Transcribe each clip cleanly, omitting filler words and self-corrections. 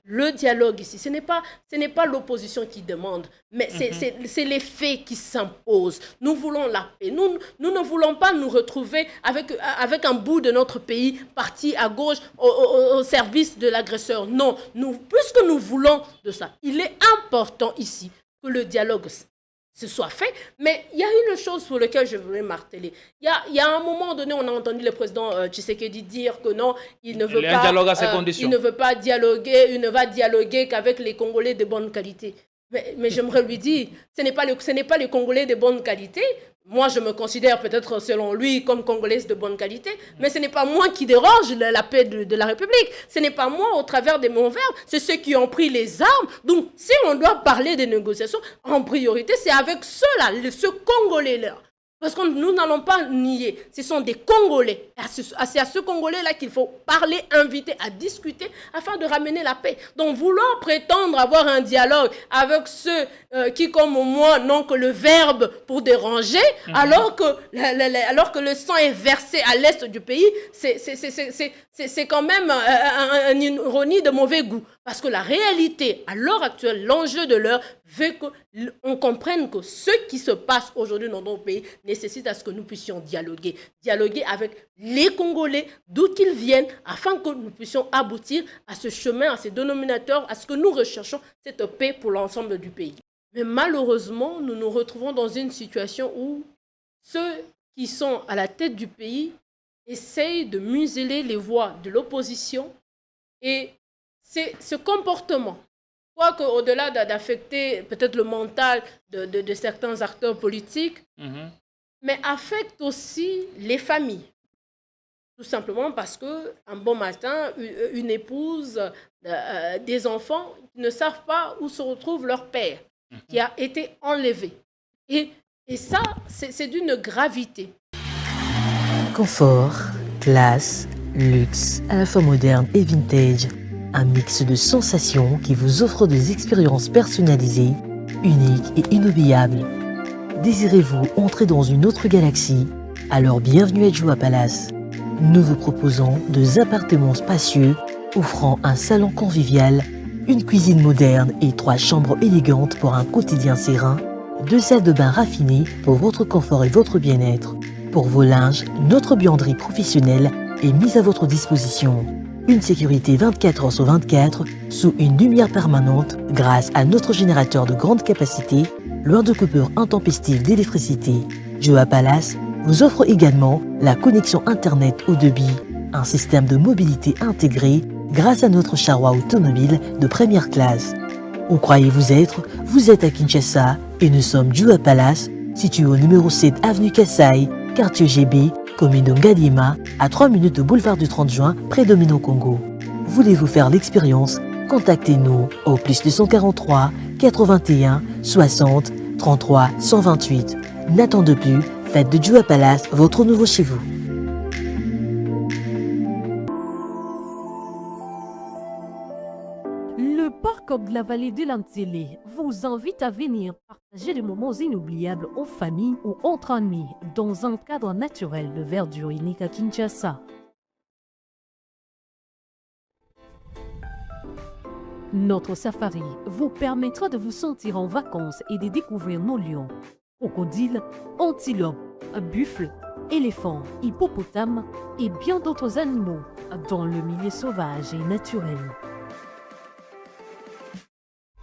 le dialogue ici, ce n'est pas l'opposition qui demande, mais c'est les faits qui s'imposent. Nous voulons la paix. Nous ne voulons pas nous retrouver avec un bout de notre pays parti à gauche au service de l'agresseur. Non, puisque nous voulons de ça, il est important ici que le dialogue se soit fait, mais il y a une chose sur laquelle je voulais marteler. Il y a un moment donné, on a entendu le président Tshisekedi dire que non, il ne veut pas dialogue à ses conditions. Il ne veut pas dialoguer, il ne va dialoguer qu'avec les Congolais de bonne qualité. Mais j'aimerais lui dire, ce n'est pas les Congolais de bonne qualité. Moi, je me considère peut-être, selon lui, comme Congolaise de bonne qualité, mais ce n'est pas moi qui dérange la paix de la République. Ce n'est pas moi, au travers de mon verbe, c'est ceux qui ont pris les armes. Donc, si on doit parler des négociations, en priorité, c'est avec ceux-là, ce Congolais-là. Parce que nous n'allons pas nier, ce sont des Congolais. C'est à ce Congolais-là qu'il faut parler, inviter à discuter afin de ramener la paix. Donc vouloir prétendre avoir un dialogue avec ceux qui, comme moi, n'ont que le verbe pour déranger, alors que le sang est versé à l'est du pays, c'est quand même une ironie de mauvais goût. Parce que la réalité, à l'heure actuelle, l'enjeu de l'heure veut qu'on comprenne que ce qui se passe aujourd'hui dans nos pays nécessite à ce que nous puissions dialoguer. Dialoguer avec les Congolais, d'où qu'ils viennent, afin que nous puissions aboutir à ce chemin, à ces dénominateurs, à ce que nous recherchons, cette paix pour l'ensemble du pays. Mais malheureusement, nous nous retrouvons dans une situation où ceux qui sont à la tête du pays essayent de museler les voix de l'opposition et ce comportement, quoique au-delà d'affecter peut-être le mental de certains acteurs politiques, mais affecte aussi les familles. Tout simplement parce qu'un bon matin, une épouse, des enfants ne savent pas où se retrouve leur père, qui a été enlevé. Et ça, c'est d'une gravité. Confort, classe, luxe, à la fois moderne et vintage. Un mix de sensations qui vous offre des expériences personnalisées, uniques et inoubliables. Désirez-vous entrer dans une autre galaxie? Alors bienvenue à Joua Palace. Nous vous proposons 2 appartements spacieux offrant un salon convivial, une cuisine moderne et 3 chambres élégantes pour un quotidien serein, 2 salles de bain raffinées pour votre confort et votre bien-être. Pour vos linges, notre buanderie professionnelle est mise à votre disposition. Une sécurité 24 heures sur 24 sous une lumière permanente grâce à notre générateur de grande capacité, loin de coupures intempestives d'électricité. Joua Palace vous offre également la connexion Internet haut débit, un système de mobilité intégré grâce à notre charroi automobile de première classe. Où croyez-vous être? Vous êtes à Kinshasa et nous sommes Joua Palace, situé au numéro 7 avenue Kassai, quartier GB, commune de Ngaliema, à 3 minutes de boulevard du 30 juin, près de Minot-Congo. Voulez-vous faire l'expérience? Contactez-nous au +243 81 60 33 128. N'attendez plus, faites de Joua Palace votre nouveau chez vous. Le parc de la vallée de l'Antélé vous invite à venir partager des moments inoubliables en famille ou entre amis dans un cadre naturel de verdure unique à Kinshasa. Notre safari vous permettra de vous sentir en vacances et de découvrir nos lions, crocodiles, antilopes, buffles, éléphants, hippopotames et bien d'autres animaux dans le milieu sauvage et naturel.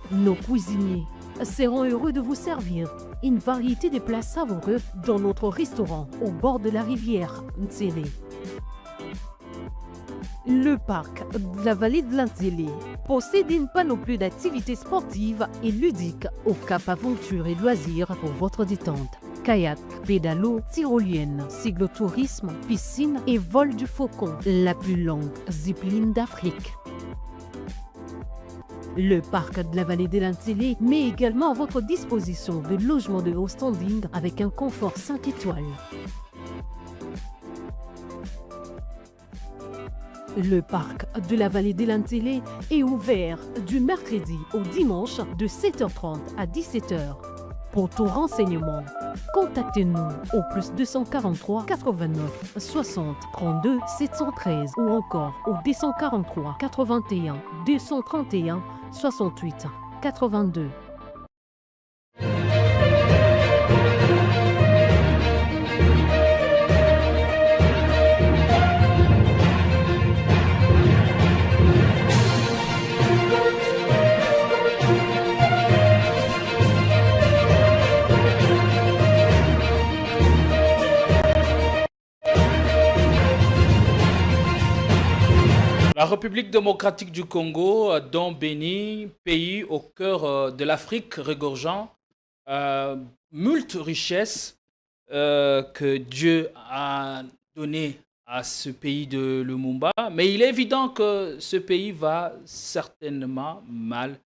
Nos cuisiniers seront heureux de vous servir une variété de plats savoureux dans notre restaurant au bord de la rivière Ntsélé. Le parc de la vallée de l'Antélé possède une panoplie d'activités sportives et ludiques au Cap Aventure et Loisirs pour votre détente. Kayak, pédalo, tyrolienne, cyclotourisme, piscine et vol du faucon, la plus longue zipline d'Afrique. Le parc de la vallée de l'Antélé met également à votre disposition de logements de haut standing avec un confort 5 étoiles. Le parc de la vallée de l'Antélé est ouvert du mercredi au dimanche de 7h30 à 17h. Pour tout renseignement, contactez-nous au plus 243 89 60 32 713 ou encore au 243 81 231 68 82. La République démocratique du Congo, dont Béni, pays au cœur de l'Afrique regorgeant moult richesses que Dieu a données à ce pays de Lumumba. Mais il est évident que ce pays va certainement mal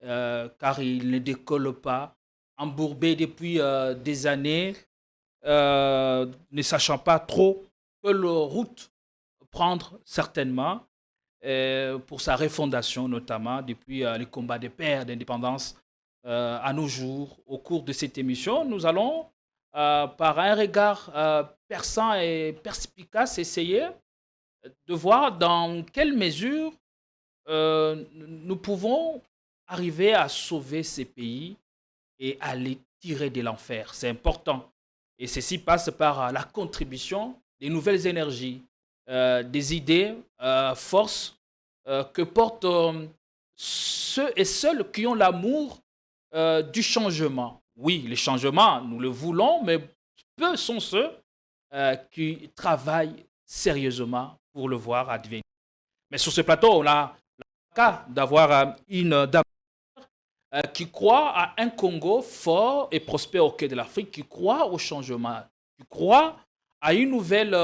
car il ne décolle pas, embourbé depuis des années, ne sachant pas trop quelle route prendre certainement. Pour sa refondation notamment depuis les combats des pères d'indépendance à nos jours. Au cours de cette émission, nous allons, par un regard perçant et perspicace, essayer de voir dans quelle mesure nous pouvons arriver à sauver ces pays et à les tirer de l'enfer. C'est important. Et ceci passe par la contribution des nouvelles énergies, des idées, forces que portent ceux et celles qui ont l'amour du changement. Oui, le changement, nous le voulons, mais peu sont ceux qui travaillent sérieusement pour le voir advenir. Mais sur ce plateau, on a le cas d'avoir une dame qui croit à un Congo fort et prospère au cœur de l'Afrique, qui croit au changement, qui croit à une nouvelle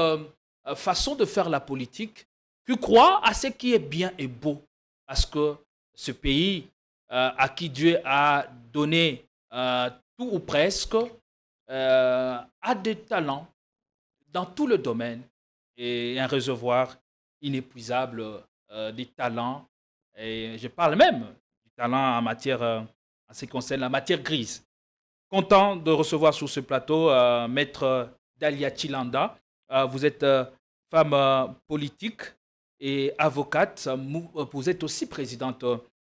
façon de faire la politique, qui croit à ce qui est bien et beau. Parce que ce pays à qui Dieu a donné tout ou presque a des talents dans tout le domaine et un réservoir inépuisable des talents. Et je parle même du talent en matière, en ce qui concerne la matière grise. Content de recevoir sur ce plateau Maître Dalia Chilanda. Vous êtes femme politique et avocate. Vous êtes aussi présidente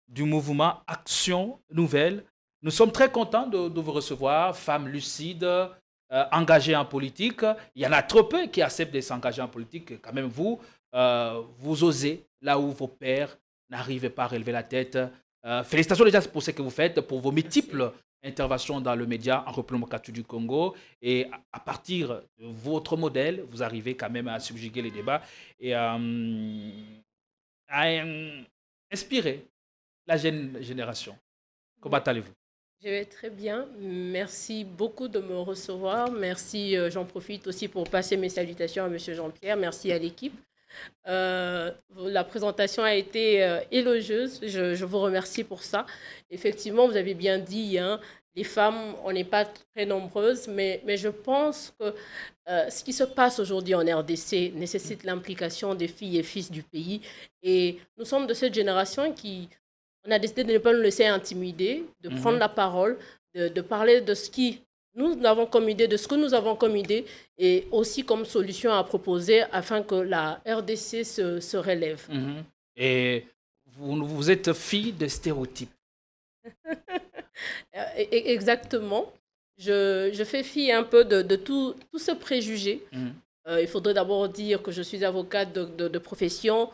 du mouvement Action Nouvelle. Nous sommes très contents de vous recevoir, femme lucide, engagée en politique. Il y en a trop peu qui acceptent de s'engager en politique. Quand même, vous, vous osez là où vos pères n'arrivent pas à relever la tête. Félicitations déjà pour ce que vous faites, pour vos multiples interventions dans le média en République démocratique du Congo. Et à partir de votre modèle, vous arrivez quand même à subjuguer les débats et à inspirer la jeune génération. Comment allez-vous? Je vais très bien. Merci beaucoup de me recevoir. Merci, j'en profite aussi pour passer mes salutations à M. Jean-Pierre. Merci à l'équipe. La présentation a été élogieuse. Je vous remercie pour ça. Effectivement, vous avez bien dit, hein, les femmes, on n'est pas très nombreuses, mais je pense que ce qui se passe aujourd'hui en RDC nécessite l'implication des filles et fils du pays. Et nous sommes de cette génération qui... On a décidé de ne pas nous laisser intimider, de prendre la parole, de parler de ce qui nous avons comme idée, de ce que nous avons comme idée, et aussi comme solution à proposer afin que la RDC se relève. Et vous êtes fille de stéréotypes. Exactement. Je fais fi un peu de tout ce préjugé. Il faudrait d'abord dire que je suis avocate de profession.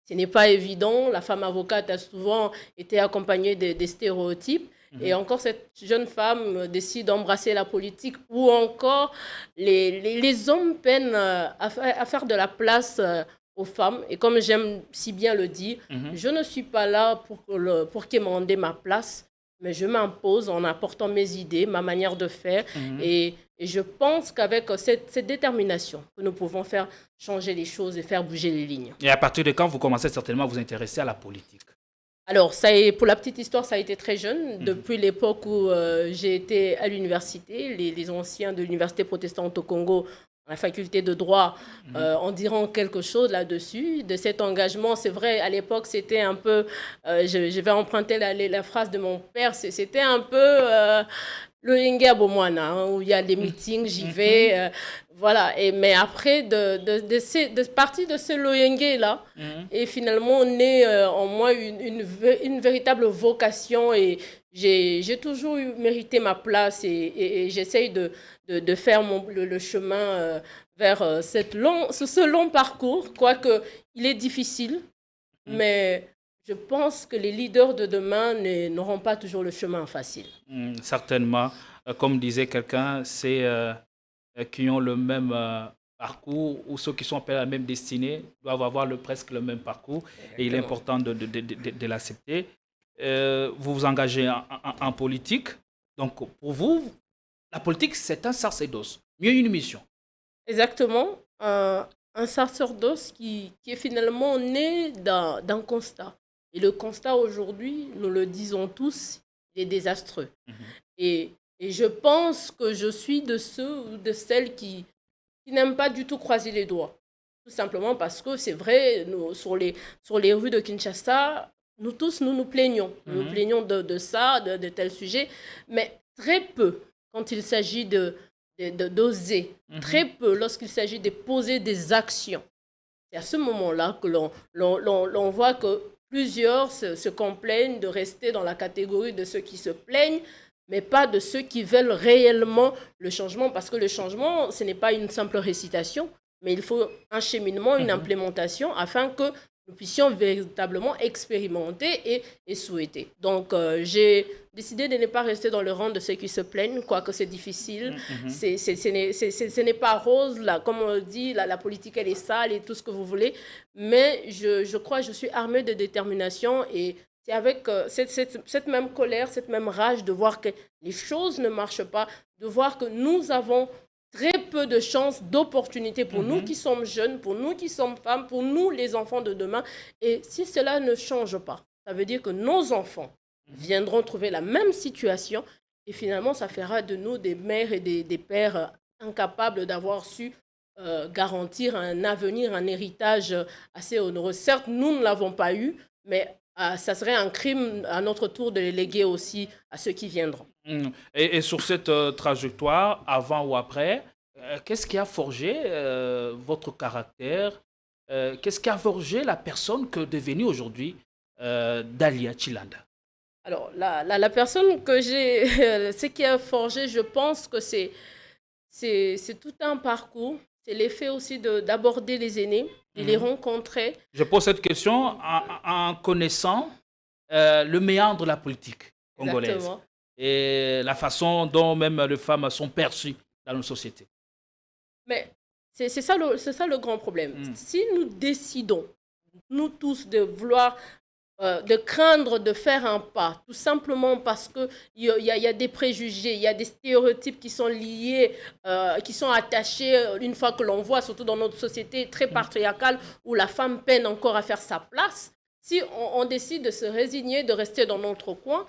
Ce n'est pas évident. La femme avocate a souvent été accompagnée des stéréotypes. Et encore, cette jeune femme décide d'embrasser la politique. Ou encore, les hommes peinent à faire de la place aux femmes. Et comme j'aime si bien le dire, je ne suis pas là pour quémander ma place, mais je m'impose en apportant mes idées, ma manière de faire. Et je pense qu'avec cette détermination, que nous pouvons faire changer les choses et faire bouger les lignes. Et à partir de quand vous commencez certainement à vous intéresser à la politique? Alors, pour la petite histoire, ça a été très jeune, depuis l'époque où j'ai été à l'université. Les anciens de l'université protestante au Congo à la faculté de droit en diront quelque chose là-dessus, de cet engagement. C'est vrai, à l'époque, c'était un peu, je vais emprunter la phrase de mon père, c'était un peu le Yenga Bomwana, hein, où il y a des meetings, j'y vais, voilà. Mais après, de partir de ce Loyenge-là, et finalement, on est en moi une véritable vocation, et j'ai toujours mérité ma place, et j'essaye de faire le chemin vers ce long parcours, quoique il est difficile, mais je pense que les leaders de demain n'auront pas toujours le chemin facile. Certainement. Comme disait quelqu'un, c'est qui ont le même parcours ou ceux qui sont appelés à la même destinée doivent avoir presque le même parcours. Exactement. Et il est important de l'accepter. Vous vous engagez en politique. Donc, pour vous, la politique, c'est un sacerdoce, mieux une mission. Exactement. Un sacerdoce qui est finalement né d'un constat. Et le constat aujourd'hui, nous le disons tous, il est désastreux. Et je pense que je suis de ceux ou de celles qui n'aiment pas du tout croiser les doigts. Tout simplement parce que c'est vrai, sur les rues de Kinshasa, nous tous, nous plaignons. Nous nous plaignons de ça, de tel sujet. Mais très peu, quand il s'agit d'oser, très peu lorsqu'il s'agit de poser des actions. C'est à ce moment-là que l'on voit que plusieurs se complaignent de rester dans la catégorie de ceux qui se plaignent, mais pas de ceux qui veulent réellement le changement, parce que le changement, ce n'est pas une simple récitation, mais il faut un cheminement, une implémentation, afin que nous puissions véritablement expérimenter et souhaiter. Donc, j'ai décidé de ne pas rester dans le rang de ceux qui se plaignent, quoique c'est difficile. Ce n'est pas rose, là, comme on dit, la politique, elle est sale et tout ce que vous voulez. Mais je crois que je suis armée de détermination, et c'est avec cette même colère, cette même rage de voir que les choses ne marchent pas, de voir que nous avons très peu de chances, d'opportunités pour nous qui sommes jeunes, pour nous qui sommes femmes, pour nous les enfants de demain. Et si cela ne change pas, ça veut dire que nos enfants viendront trouver la même situation, et finalement ça fera de nous des mères et des pères incapables d'avoir su garantir un avenir, un héritage assez honoreux. Certes, nous ne l'avons pas eu, mais ça serait un crime à notre tour de les léguer aussi à ceux qui viendront. Et sur cette trajectoire, avant ou après, qu'est-ce qui a forgé votre caractère? Qu'est-ce qui a forgé la personne que devenue aujourd'hui Dalia Tshilanda? Alors, la personne que j'ai, ce qui a forgé, je pense que c'est tout un parcours. C'est l'effet aussi d'aborder les aînés, de les rencontrer. Je pose cette question en connaissant le méandre de la politique congolaise. Exactement. Et la façon dont même les femmes sont perçues dans nos sociétés. Mais c'est ça le grand problème. Si nous décidons, nous tous, de vouloir, de craindre de faire un pas, tout simplement parce qu'il y a des préjugés, il y a des stéréotypes qui sont liés, qui sont attachés, une fois que l'on voit, surtout dans notre société très patriarcale, où la femme peine encore à faire sa place, si on décide de se résigner, de rester dans notre coin,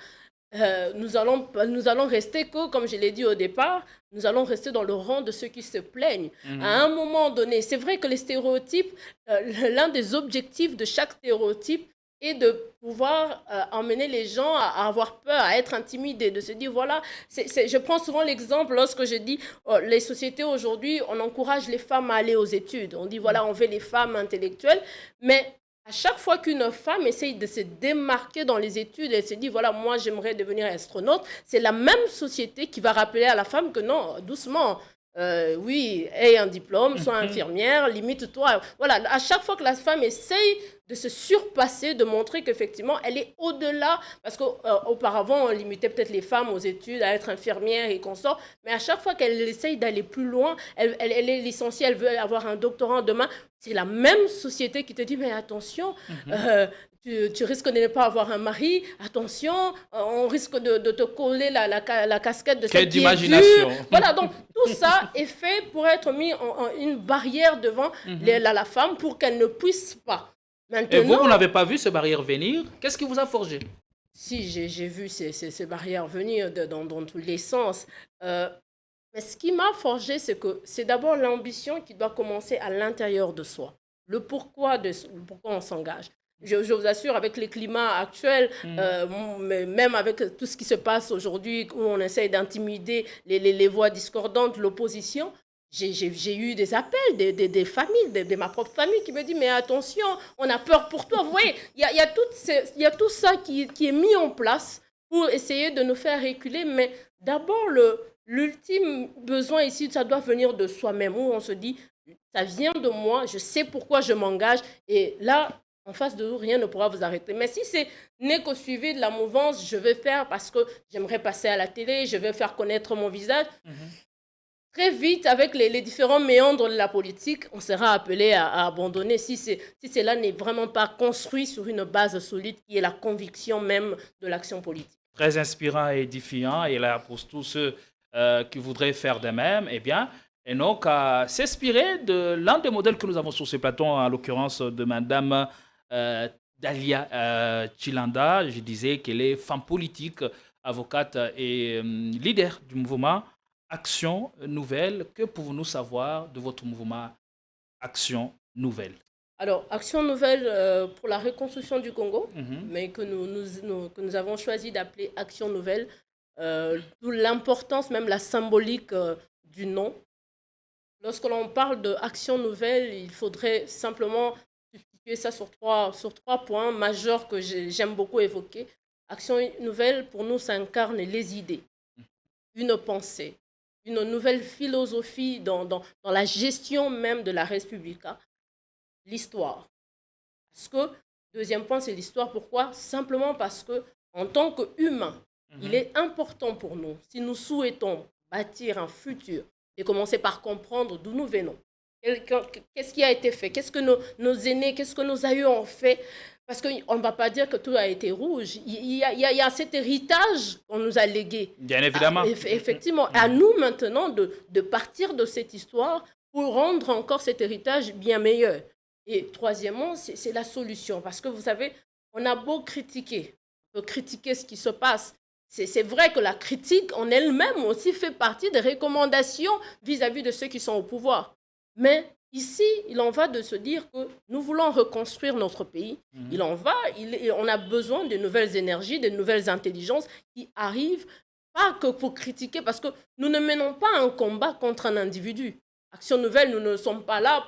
nous allons rester que, comme je l'ai dit au départ, nous allons rester dans le rang de ceux qui se plaignent. À un moment donné, c'est vrai que les stéréotypes, l'un des objectifs de chaque stéréotype est de pouvoir emmener les gens à avoir peur, à être intimidés, de se dire, voilà, je prends souvent l'exemple lorsque je dis, les sociétés aujourd'hui, on encourage les femmes à aller aux études. On dit, voilà, on veut les femmes intellectuelles, mais à chaque fois qu'une femme essaye de se démarquer dans les études, elle se dit, voilà, moi, j'aimerais devenir astronaute, c'est la même société qui va rappeler à la femme que non, doucement, oui, aie un diplôme, sois infirmière, limite-toi. Voilà, à chaque fois que la femme essaye de se surpasser, de montrer qu'effectivement, elle est au-delà, parce qu'auparavant, on limitait peut-être les femmes aux études, à être infirmière et consorts, mais à chaque fois qu'elle essaye d'aller plus loin, elle est licenciée, elle veut avoir un doctorat demain, c'est la même société qui te dit, mais attention, tu risques de ne pas avoir un mari, attention, on risque de te coller la casquette de cette d'imagination. Voilà, donc tout ça est fait pour être mis en une barrière devant la femme pour qu'elle ne puisse pas. Maintenant, et vous n'avez pas vu ces barrières venir? Qu'est-ce qui vous a forgé? Si, j'ai vu ces barrières venir dans tous les sens. Mais ce qui m'a forgé, c'est que c'est d'abord l'ambition qui doit commencer à l'intérieur de soi. Le pourquoi on s'engage. Je vous assure, avec les climats actuels, même avec tout ce qui se passe aujourd'hui, où on essaye d'intimider les voix discordantes, l'opposition, j'ai eu des appels des familles, de ma propre famille, qui me disent « Mais attention, on a peur pour toi ». Vous voyez, il y a tout ça qui est mis en place pour essayer de nous faire reculer. Mais d'abord, l'ultime besoin ici, ça doit venir de soi-même, où on se dit « Ça vient de moi, je sais pourquoi je m'engage ». Et là, en face de vous, rien ne pourra vous arrêter. Mais si c'est n'est qu'au suivi de la mouvance, je vais faire parce que j'aimerais passer à la télé, je vais faire connaître mon visage. Très vite, avec les différents méandres de la politique, on sera appelé à abandonner si cela n'est vraiment pas construit sur une base solide qui est la conviction même de l'action politique. Très inspirant et édifiant. Et là, pour tous ceux qui voudraient faire de même, eh bien, et donc s'inspirer de l'un des modèles que nous avons sur ce plateau, en l'occurrence de Madame Dalia Chilanda. Je disais qu'elle est femme politique, avocate et leader du mouvement Action Nouvelle. Que pouvons-nous savoir de votre mouvement Action Nouvelle? Alors, Action Nouvelle pour la reconstruction du Congo, mais que nous avons choisi d'appeler Action Nouvelle, d'où l'importance, même la symbolique du nom. Lorsque l'on parle d'Action Nouvelle, il faudrait simplement ça sur trois points majeurs que j'aime beaucoup évoquer. Action Nouvelle, pour nous, ça incarne les idées, une pensée, une nouvelle philosophie dans la gestion même de la Respublica, l'histoire. Parce que, deuxième point, c'est l'histoire. Pourquoi? Simplement parce que, en tant qu'humains, il est important pour nous, si nous souhaitons bâtir un futur, de commencer par comprendre d'où nous venons. Qu'est-ce qui a été fait? Qu'est-ce que nos aînés, qu'est-ce que nos aïeux ont fait? Parce qu'on ne va pas dire que tout a été rouge. Il y a cet héritage qu'on nous a légué. Bien évidemment. Effectivement. À nous maintenant de partir de cette histoire pour rendre encore cet héritage bien meilleur. Et troisièmement, c'est la solution. Parce que vous savez, on a beau critiquer, on peut critiquer ce qui se passe. C'est vrai que la critique en elle-même aussi fait partie des recommandations vis-à-vis de ceux qui sont au pouvoir. Mais ici, il en va de se dire que nous voulons reconstruire notre pays. On a besoin de nouvelles énergies, de nouvelles intelligences qui arrivent, pas que pour critiquer, parce que nous ne menons pas un combat contre un individu. Action Nouvelle, nous ne sommes pas là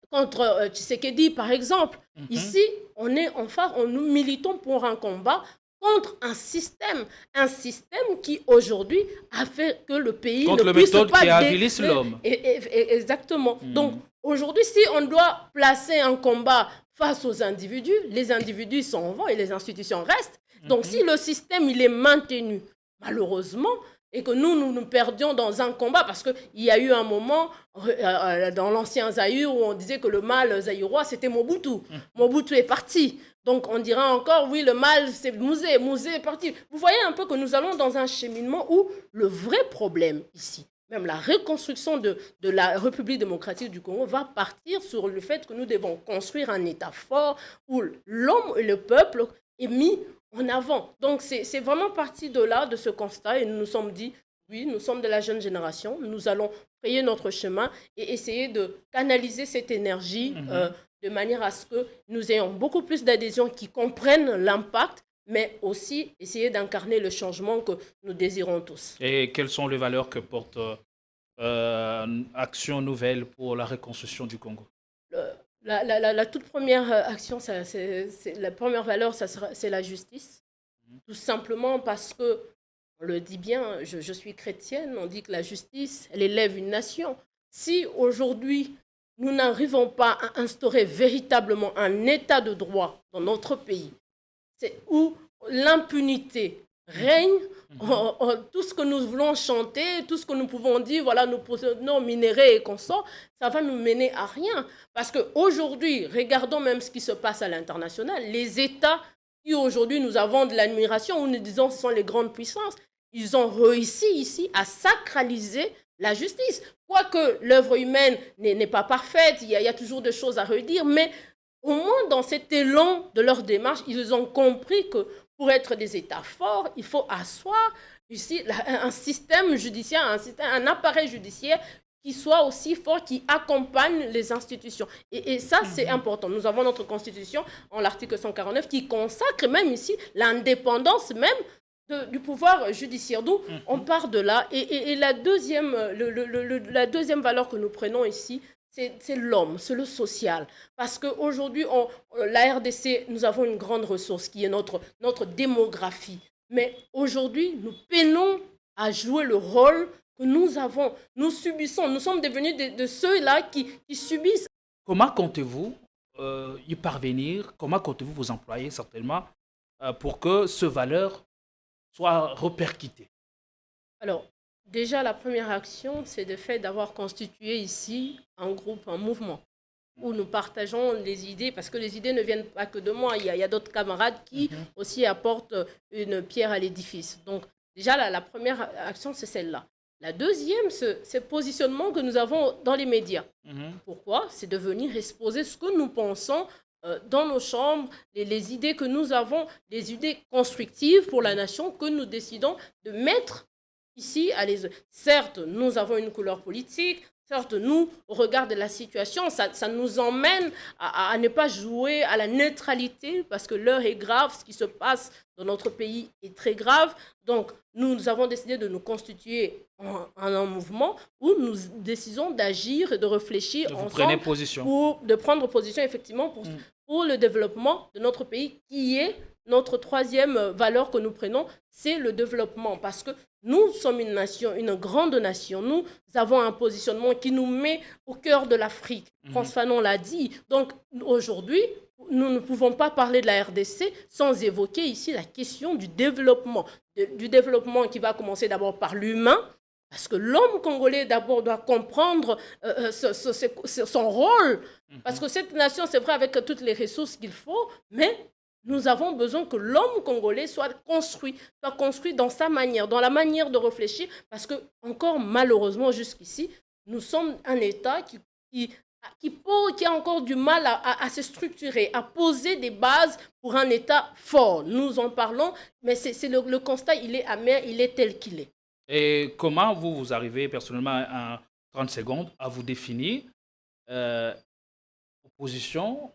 contre Tshisekedi, par exemple. Ici, nous militons pour un combat contre un système qui aujourd'hui a fait que le pays contre ne puisse pas... Contre le méthode qui avilisse l'homme. Exactement. Donc aujourd'hui, si on doit placer un combat face aux individus, les individus s'en vont et les institutions restent. Donc si le système il est maintenu, malheureusement, et que nous perdions dans un combat, parce qu'il y a eu un moment dans l'ancien Zaïre où on disait que le mal zaïrois, c'était Mobutu. Mobutu est parti. Donc on dira encore, oui, le mal, c'est Mouzé est parti. Vous voyez un peu que nous allons dans un cheminement où le vrai problème ici, même la reconstruction de la République démocratique du Congo va partir sur le fait que nous devons construire un État fort où l'homme et le peuple est mis en avant. Donc c'est vraiment parti de là, de ce constat, et nous nous sommes dit, oui, nous sommes de la jeune génération, nous allons frayer notre chemin et essayer de canaliser cette énergie de manière à ce que nous ayons beaucoup plus d'adhésions qui comprennent l'impact, mais aussi essayer d'incarner le changement que nous désirons tous. Et quelles sont les valeurs que porte Action Nouvelle pour la reconstruction du Congo? La toute première action, la première valeur, c'est la justice. Tout simplement parce que, on le dit bien, je suis chrétienne, on dit que la justice, elle élève une nation. Si aujourd'hui, nous n'arrivons pas à instaurer véritablement un état de droit dans notre pays, c'est où l'impunité règne, tout ce que nous voulons chanter, tout ce que nous pouvons dire, voilà, nous possédons minéraux et consorts, ça va nous mener à rien. Parce qu'aujourd'hui, regardons même ce qui se passe à l'international, les États qui aujourd'hui nous avons de l'admiration, où nous disons ce sont les grandes puissances, ils ont réussi ici à sacraliser la justice. Quoique l'œuvre humaine n'est pas parfaite, il y a toujours des choses à redire, mais au moins dans cet élan de leur démarche, ils ont compris que pour être des États forts, il faut asseoir ici un système judiciaire, un appareil judiciaire qui soit aussi fort, qui accompagne les institutions. Et ça, c'est important. Nous avons notre Constitution, en l'article 149, qui consacre même ici l'indépendance même du pouvoir judiciaire. Donc, on part de là. Et la deuxième valeur que nous prenons ici, c'est l'homme, c'est le social. Parce qu'aujourd'hui, la RDC, nous avons une grande ressource qui est notre démographie. Mais aujourd'hui, nous peinons à jouer le rôle que nous subissons. Nous sommes devenus de ceux-là qui subissent. Comment comptez-vous y parvenir? Comment comptez-vous vous employer certainement pour que ce valeur soit repercutée? Alors, déjà, la première action, c'est le fait d'avoir constitué ici un groupe, un mouvement, où nous partageons les idées, parce que les idées ne viennent pas que de moi. Il y a d'autres camarades qui aussi apportent une pierre à l'édifice. Donc, déjà, la première action, c'est celle-là. La deuxième, c'est le positionnement que nous avons dans les médias. Pourquoi? C'est de venir exposer ce que nous pensons dans nos chambres, les idées que nous avons, les idées constructives pour la nation que nous décidons de mettre ici à les... Certes, nous avons une couleur politique, certes, nous, au regard de la situation, ça nous emmène à ne pas jouer à la neutralité parce que l'heure est grave, ce qui se passe dans notre pays est très grave. Donc, nous avons décidé de nous constituer en un mouvement où nous décidons d'agir et de réfléchir ensemble de prendre position effectivement pour le développement de notre pays qui est notre troisième valeur que nous prenons, c'est le développement. Parce que nous sommes une nation, une grande nation. Nous avons un positionnement qui nous met au cœur de l'Afrique. Frantz Fanon l'a dit. Donc aujourd'hui, nous ne pouvons pas parler de la RDC sans évoquer ici la question du développement. Du développement qui va commencer d'abord par l'humain, parce que l'homme congolais d'abord doit comprendre son rôle. Parce que cette nation, c'est vrai, avec toutes les ressources qu'il faut, mais nous avons besoin que l'homme congolais soit construit dans sa manière, dans la manière de réfléchir, parce que, encore malheureusement, jusqu'ici, nous sommes un État qui a encore du mal à se structurer, à poser des bases pour un État fort. Nous en parlons, mais c'est le constat, il est amer, il est tel qu'il est. Et comment vous arrivez personnellement en 30 secondes à vous définir opposition,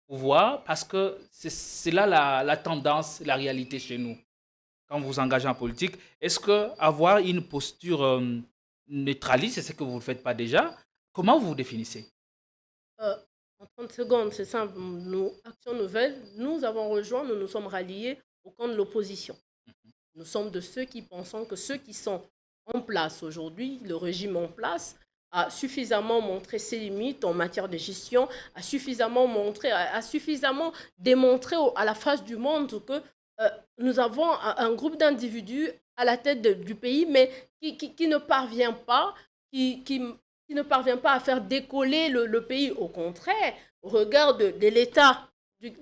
pouvoir, parce que c'est là la tendance, la réalité chez nous. Quand vous vous engagez en politique, est-ce qu'avoir une posture neutraliste, c'est ce que vous ne faites pas déjà? Comment vous vous définissez? En 30 secondes, c'est simple. Nous, Action Nouvelle, nous avons rejoint, nous nous sommes ralliés au camp de l'opposition. Nous sommes de ceux qui pensons que ceux qui sont en place aujourd'hui, le régime en place, a suffisamment montré ses limites en matière de gestion, a suffisamment démontré à la face du monde que nous avons un groupe d'individus à la tête du pays, mais qui ne parvient pas, qui ne parvient pas à faire décoller le pays. Au contraire, au regard de l'état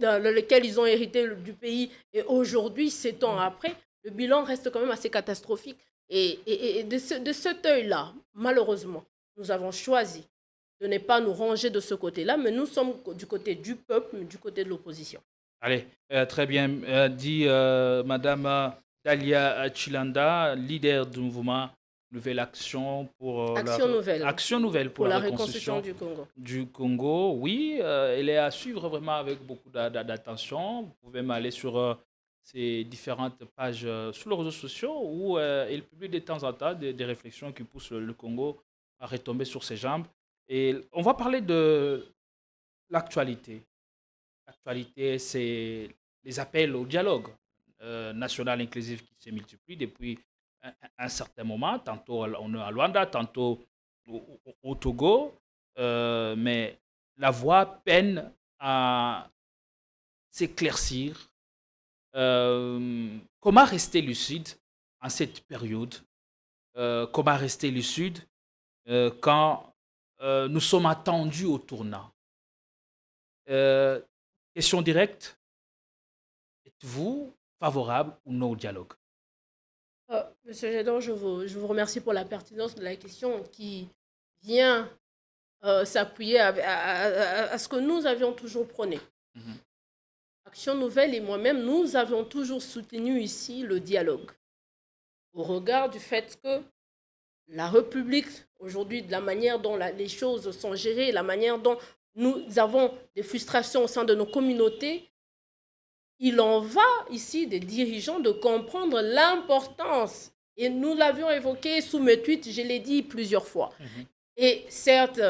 dans lequel ils ont hérité du pays, et aujourd'hui, 7 ans après, le bilan reste quand même assez catastrophique. Et de cet œil-là, malheureusement, nous avons choisi de ne pas nous ranger de ce côté-là, mais nous sommes du côté du peuple, du côté de l'opposition. Allez, très bien dit Madame Dalia Chilanda, leader du mouvement Nouvelle Action pour Action Nouvelle pour la reconstruction du Congo. Oui, elle est à suivre vraiment avec beaucoup d'attention. Vous pouvez m'aller sur ces différentes pages sur les réseaux sociaux où elle publie de temps en temps des réflexions qui poussent le Congo à retomber sur ses jambes. Et on va parler de l'actualité. L'actualité, c'est les appels au dialogue national inclusif qui se multiplient depuis un certain moment. Tantôt on est à Luanda, tantôt au Togo. Mais la voie peine à s'éclaircir. Comment rester lucide en cette période? Comment rester lucide quand nous sommes attendus au tournant? Question directe, êtes-vous favorable ou non au dialogue? Monsieur Gédon, je vous remercie pour la pertinence de la question qui vient s'appuyer à ce que nous avions toujours prôné. Action Nouvelle et moi-même, nous avons toujours soutenu ici le dialogue. Au regard du fait que la République, aujourd'hui, de la manière dont les choses sont gérées, la manière dont nous avons des frustrations au sein de nos communautés, il en va ici des dirigeants de comprendre l'importance. Et nous l'avions évoqué sous mes tweets, je l'ai dit plusieurs fois. Et certes,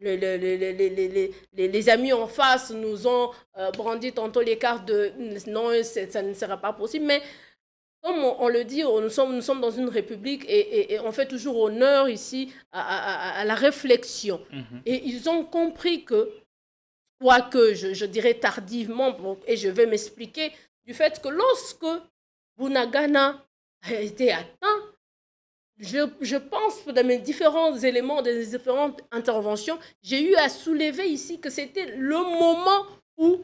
les amis en face nous ont brandi tantôt les cartes de non, ça ne sera pas possible, mais comme on le dit, nous sommes dans une république et on fait toujours honneur ici à la réflexion. Et ils ont compris que, quoique je dirais tardivement, et je vais m'expliquer, du fait que lorsque Bunagana a été atteint, je pense, dans mes différents éléments, des différentes interventions, j'ai eu à soulever ici que c'était le moment où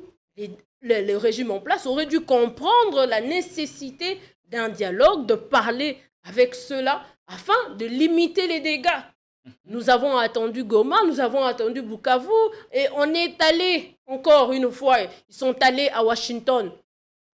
le régime en place aurait dû comprendre la nécessité d'un dialogue, de parler avec ceux-là afin de limiter les dégâts. Nous avons attendu Goma, nous avons attendu Bukavu et on est allé, encore une fois, ils sont allés à Washington,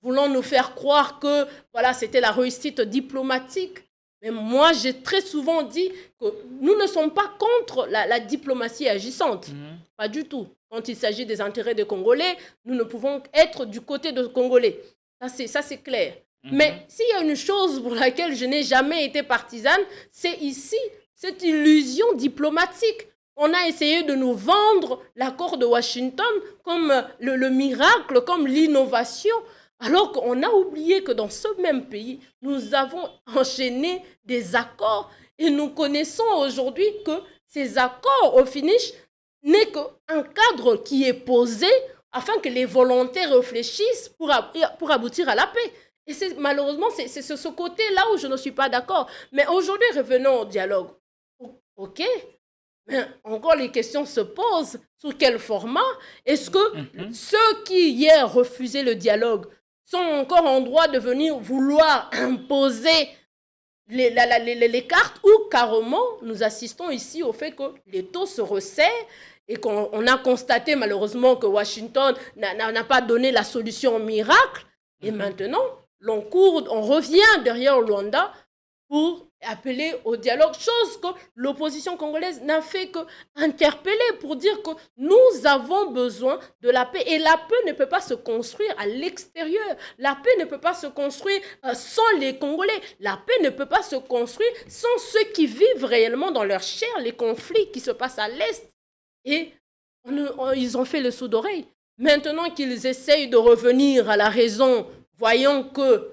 voulant nous faire croire que voilà, c'était la réussite diplomatique. Mais moi, j'ai très souvent dit que nous ne sommes pas contre la diplomatie agissante. Pas du tout. Quand il s'agit des intérêts des Congolais, nous ne pouvons être du côté des Congolais. Ça, c'est clair. Mais s'il y a une chose pour laquelle je n'ai jamais été partisane, c'est ici, cette illusion diplomatique. On a essayé de nous vendre l'accord de Washington comme le miracle, comme l'innovation, alors qu'on a oublié que dans ce même pays, nous avons enchaîné des accords et nous connaissons aujourd'hui que ces accords, au finish, n'est qu'un cadre qui est posé afin que les volontaires réfléchissent pour aboutir à la paix. Et malheureusement, c'est ce côté-là où je ne suis pas d'accord. Mais aujourd'hui, revenons au dialogue. OK, mais encore les questions se posent. Sous quel format? Est-ce que ceux qui hier refusaient le dialogue sont encore en droit de venir vouloir imposer les cartes, ou carrément nous assistons ici au fait que les taux se resserrent et qu'on a constaté malheureusement que Washington n'a pas donné la solution miracle et maintenant on revient derrière Luanda pour appeler au dialogue, chose que l'opposition congolaise n'a fait qu'interpeller pour dire que nous avons besoin de la paix. Et la paix ne peut pas se construire à l'extérieur. La paix ne peut pas se construire sans les Congolais. La paix ne peut pas se construire sans ceux qui vivent réellement dans leur chair les conflits qui se passent à l'Est. Et ils ont fait le sourd d'oreille. Maintenant qu'ils essayent de revenir à la raison, voyant que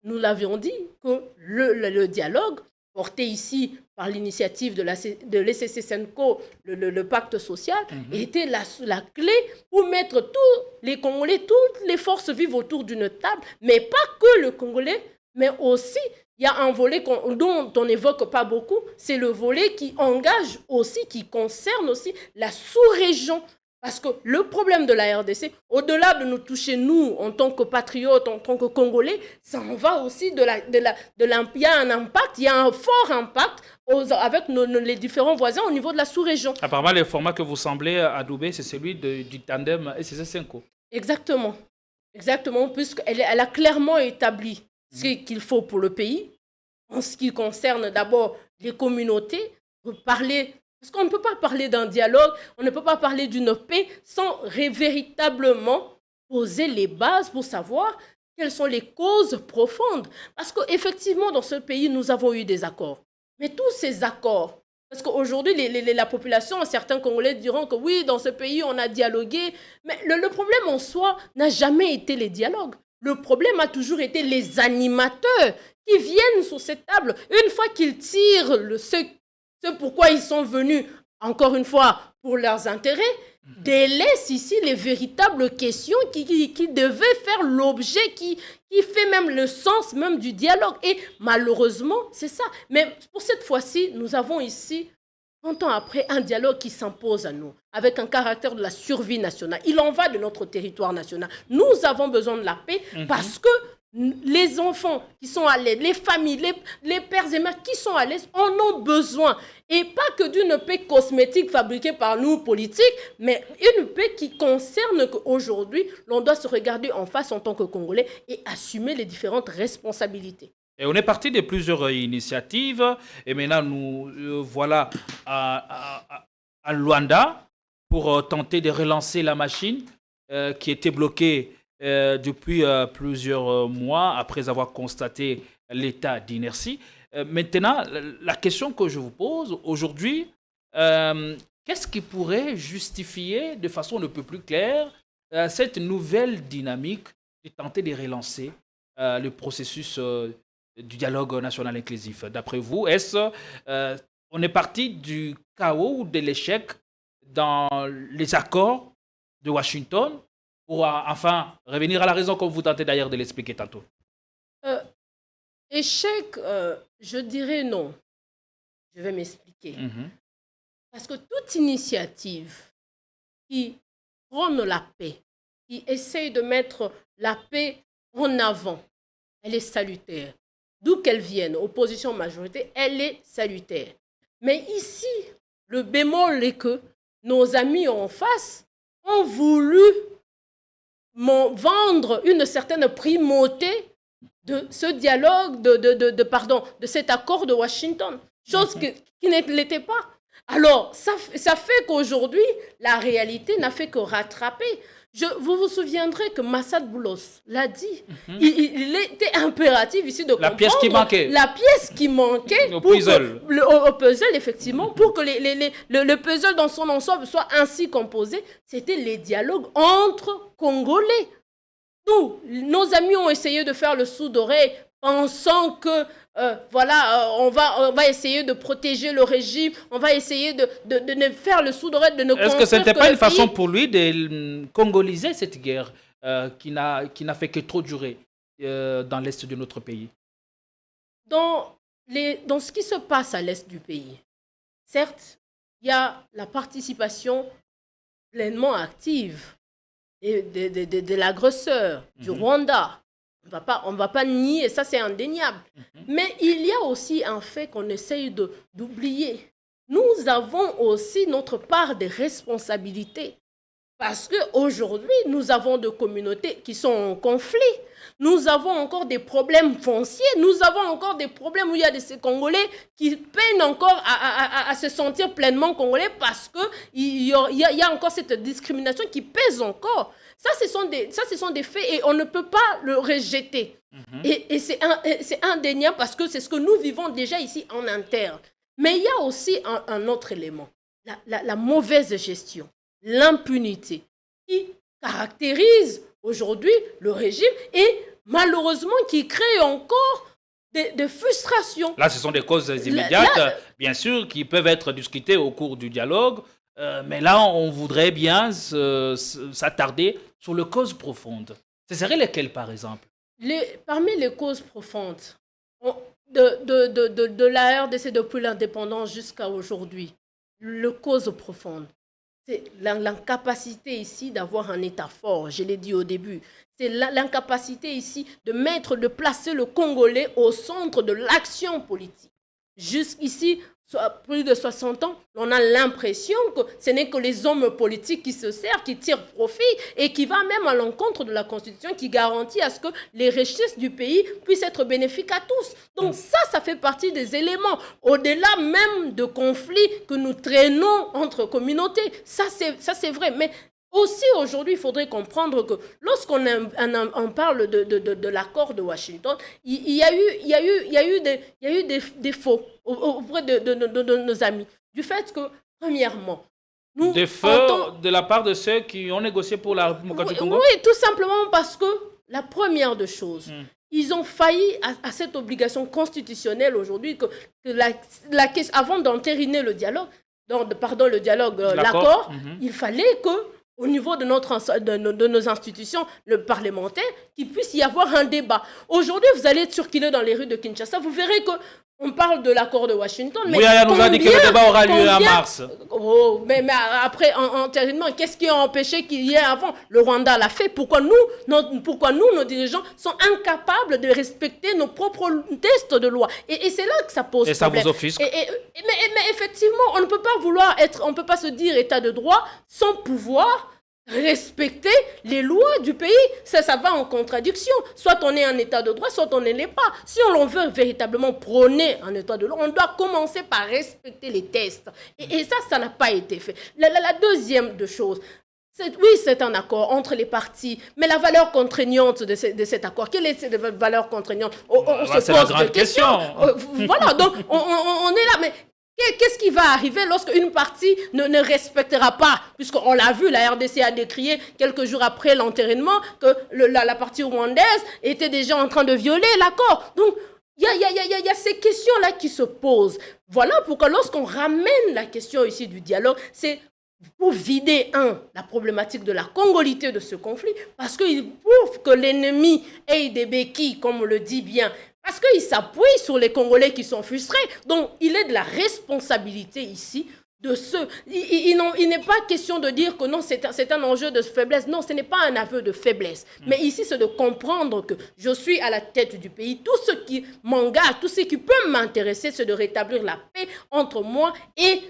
nous l'avions dit, que le dialogue, porté ici par l'initiative de l'ECC-SENCO, le pacte social, était la clé pour mettre tous les Congolais, toutes les forces vives autour d'une table, mais pas que le Congolais, mais aussi, il y a un volet dont on n'évoque pas beaucoup, c'est le volet qui engage aussi, qui concerne aussi la sous-région. Parce que le problème de la RDC, au-delà de nous toucher, nous, en tant que patriotes, en tant que Congolais, ça en va aussi il y a un impact, il y a un fort impact avec les différents voisins au niveau de la sous-région. Apparemment, le format que vous semblez adouber, c'est celui du tandem SCC-SENCO. Exactement, puisqu'elle a clairement établi ce qu'il faut pour le pays, en ce qui concerne d'abord les communautés, parler. Parce qu'on ne peut pas parler d'un dialogue, on ne peut pas parler d'une paix sans véritablement poser les bases pour savoir quelles sont les causes profondes. Parce qu'effectivement, dans ce pays, nous avons eu des accords. Mais tous ces accords, parce qu'aujourd'hui, la population, certains Congolais diront que oui, dans ce pays, on a dialogué. Mais le problème en soi n'a jamais été les dialogues. Le problème a toujours été les animateurs qui viennent sur cette table. Une fois qu'ils tirent ce pourquoi ils sont venus, encore une fois, pour leurs intérêts, délaissent ici les véritables questions qui devaient faire l'objet, qui fait même le sens même du dialogue. Et malheureusement, c'est ça. Mais pour cette fois-ci, nous avons ici, 30 ans après, un dialogue qui s'impose à nous, avec un caractère de la survie nationale. Il en va de notre territoire national. Nous avons besoin de la paix parce que les enfants qui sont à l'aise, les familles, les pères et mères qui sont à l'aise en ont besoin. Et pas que d'une paix cosmétique fabriquée par nous, politiques, mais une paix qui concerne qu'aujourd'hui, l'on doit se regarder en face en tant que Congolais et assumer les différentes responsabilités. Et on est parti de plusieurs initiatives et maintenant nous voilà à Luanda pour tenter de relancer la machine qui était bloquée depuis plusieurs mois après avoir constaté l'état d'inertie. Maintenant, la question que je vous pose aujourd'hui, qu'est-ce qui pourrait justifier de façon un peu plus claire cette nouvelle dynamique de tenter de relancer le processus du dialogue national inclusif? D'après vous, on est parti du chaos ou de l'échec dans les accords de Washington pour enfin revenir à la raison comme vous tentez d'ailleurs de l'expliquer tantôt? Échec, je dirais non. Je vais m'expliquer. Parce que toute initiative qui prône la paix, qui essaye de mettre la paix en avant, elle est salutaire. D'où qu'elle vienne, opposition, majorité, elle est salutaire. Mais ici, le bémol est que nos amis en face ont voulu vendre une certaine primauté de ce dialogue, de cet accord de Washington, chose qui ne l'était pas. Alors, ça fait qu'aujourd'hui, la réalité n'a fait que rattraper. Vous vous souviendrez que Massad Boulos l'a dit. Il était impératif ici de comprendre. La pièce qui manquait. La pièce qui manquait au puzzle. Au puzzle, effectivement, pour que le puzzle dans son ensemble soit ainsi composé, c'était les dialogues entre Congolais. Nos amis ont essayé de faire le sourd d'oreille, pensant que on va essayer de protéger le régime, on va essayer de faire le sourd d'oreille, de ne Est-ce que ce n'était pas une façon pour lui de congoliser cette guerre qui n'a fait que trop durer dans l'est de notre pays? Dans ce qui se passe à l'est du pays, certes, il y a la participation pleinement active de l'agresseur, du Rwanda. On ne va pas nier, ça c'est indéniable. Mais il y a aussi un fait qu'on essaye d'oublier. Nous avons aussi notre part de responsabilité. Parce qu'aujourd'hui, nous avons des communautés qui sont en conflit. Nous avons encore des problèmes fonciers. Nous avons encore des problèmes où il y a des Congolais qui peinent encore à se sentir pleinement Congolais parce qu'il y a encore cette discrimination qui pèse encore. Ça, ce sont des faits et on ne peut pas le rejeter. Et c'est indéniable parce que c'est ce que nous vivons déjà ici en interne. Mais il y a aussi un autre élément, la mauvaise gestion, l'impunité qui caractérise aujourd'hui le régime et malheureusement qui crée encore des frustrations. Là, ce sont des causes immédiates, bien sûr, qui peuvent être discutées au cours du dialogue. Mais là, on voudrait bien s'attarder sur les causes profondes. Ce seraient lesquelles, par exemple? Parmi les causes profondes de la RDC depuis l'indépendance jusqu'à aujourd'hui, les causes profondes, c'est l'incapacité ici d'avoir un État fort, je l'ai dit au début. C'est l'incapacité ici de placer le Congolais au centre de l'action politique. Jusqu'ici, plus de 60 ans, on a l'impression que ce n'est que les hommes politiques qui se servent, qui tirent profit et qui va même à l'encontre de la Constitution qui garantit à ce que les richesses du pays puissent être bénéfiques à tous. Donc ça fait partie des éléments. Au-delà même de conflits que nous traînons entre communautés, ça c'est vrai. Mais aussi aujourd'hui, il faudrait comprendre que lorsqu'on parle de l'accord de Washington, il y a eu des défauts auprès de nos amis. Du fait que, premièrement, nous... Des faits de la part de ceux qui ont négocié pour la République du Congo? Oui, tout simplement parce que la première des choses, ils ont failli à cette obligation constitutionnelle aujourd'hui que avant d'entériner le dialogue, l'accord, il fallait que au niveau de nos institutions, le parlementaire, qu'il puisse y avoir un débat. Aujourd'hui, vous allez circuler dans les rues de Kinshasa, vous verrez que On parle de l'accord de Washington, mais Mouyaya nous a dit que le débat aura lieu en mars. Oh, mais après, antérieurement, qu'est-ce qui a empêché qu'il y ait avant? Le Rwanda l'a fait. Pourquoi nous, nos dirigeants, sont incapables de respecter nos propres textes de loi? Et c'est là que ça pose problème. Et ça vous offusque. Mais effectivement, on ne peut pas se dire état de droit sans pouvoir respecter les lois du pays. Ça va en contradiction. Soit on est en état de droit, soit on ne l'est pas. Si on veut véritablement prôner un état de droit, on doit commencer par respecter les textes. Et ça n'a pas été fait. La deuxième de choses, oui, c'est un accord entre les parties, mais la valeur contraignante de cet accord, quelle est cette valeur contraignante? On se pose des questions. Voilà, donc on est là, mais qu'est-ce qui va arriver lorsque une partie ne respectera pas? Puisqu'on l'a vu, la RDC a décrié quelques jours après l'enterrement que la partie rwandaise était déjà en train de violer l'accord. Donc, il y a ces questions-là qui se posent. Voilà pourquoi lorsqu'on ramène la question ici du dialogue, c'est pour vider, la problématique de la congolité de ce conflit, parce qu'il prouve que l'ennemi ait des béquilles, comme on le dit bien, parce qu'il s'appuie sur les Congolais qui sont frustrés. Donc, il est de la responsabilité ici de ceux... Il n'est pas question de dire que non, c'est un enjeu de faiblesse. Non, ce n'est pas un aveu de faiblesse. Mais ici, c'est de comprendre que je suis à la tête du pays. Tout ce qui m'engage, tout ce qui peut m'intéresser, c'est de rétablir la paix entre moi et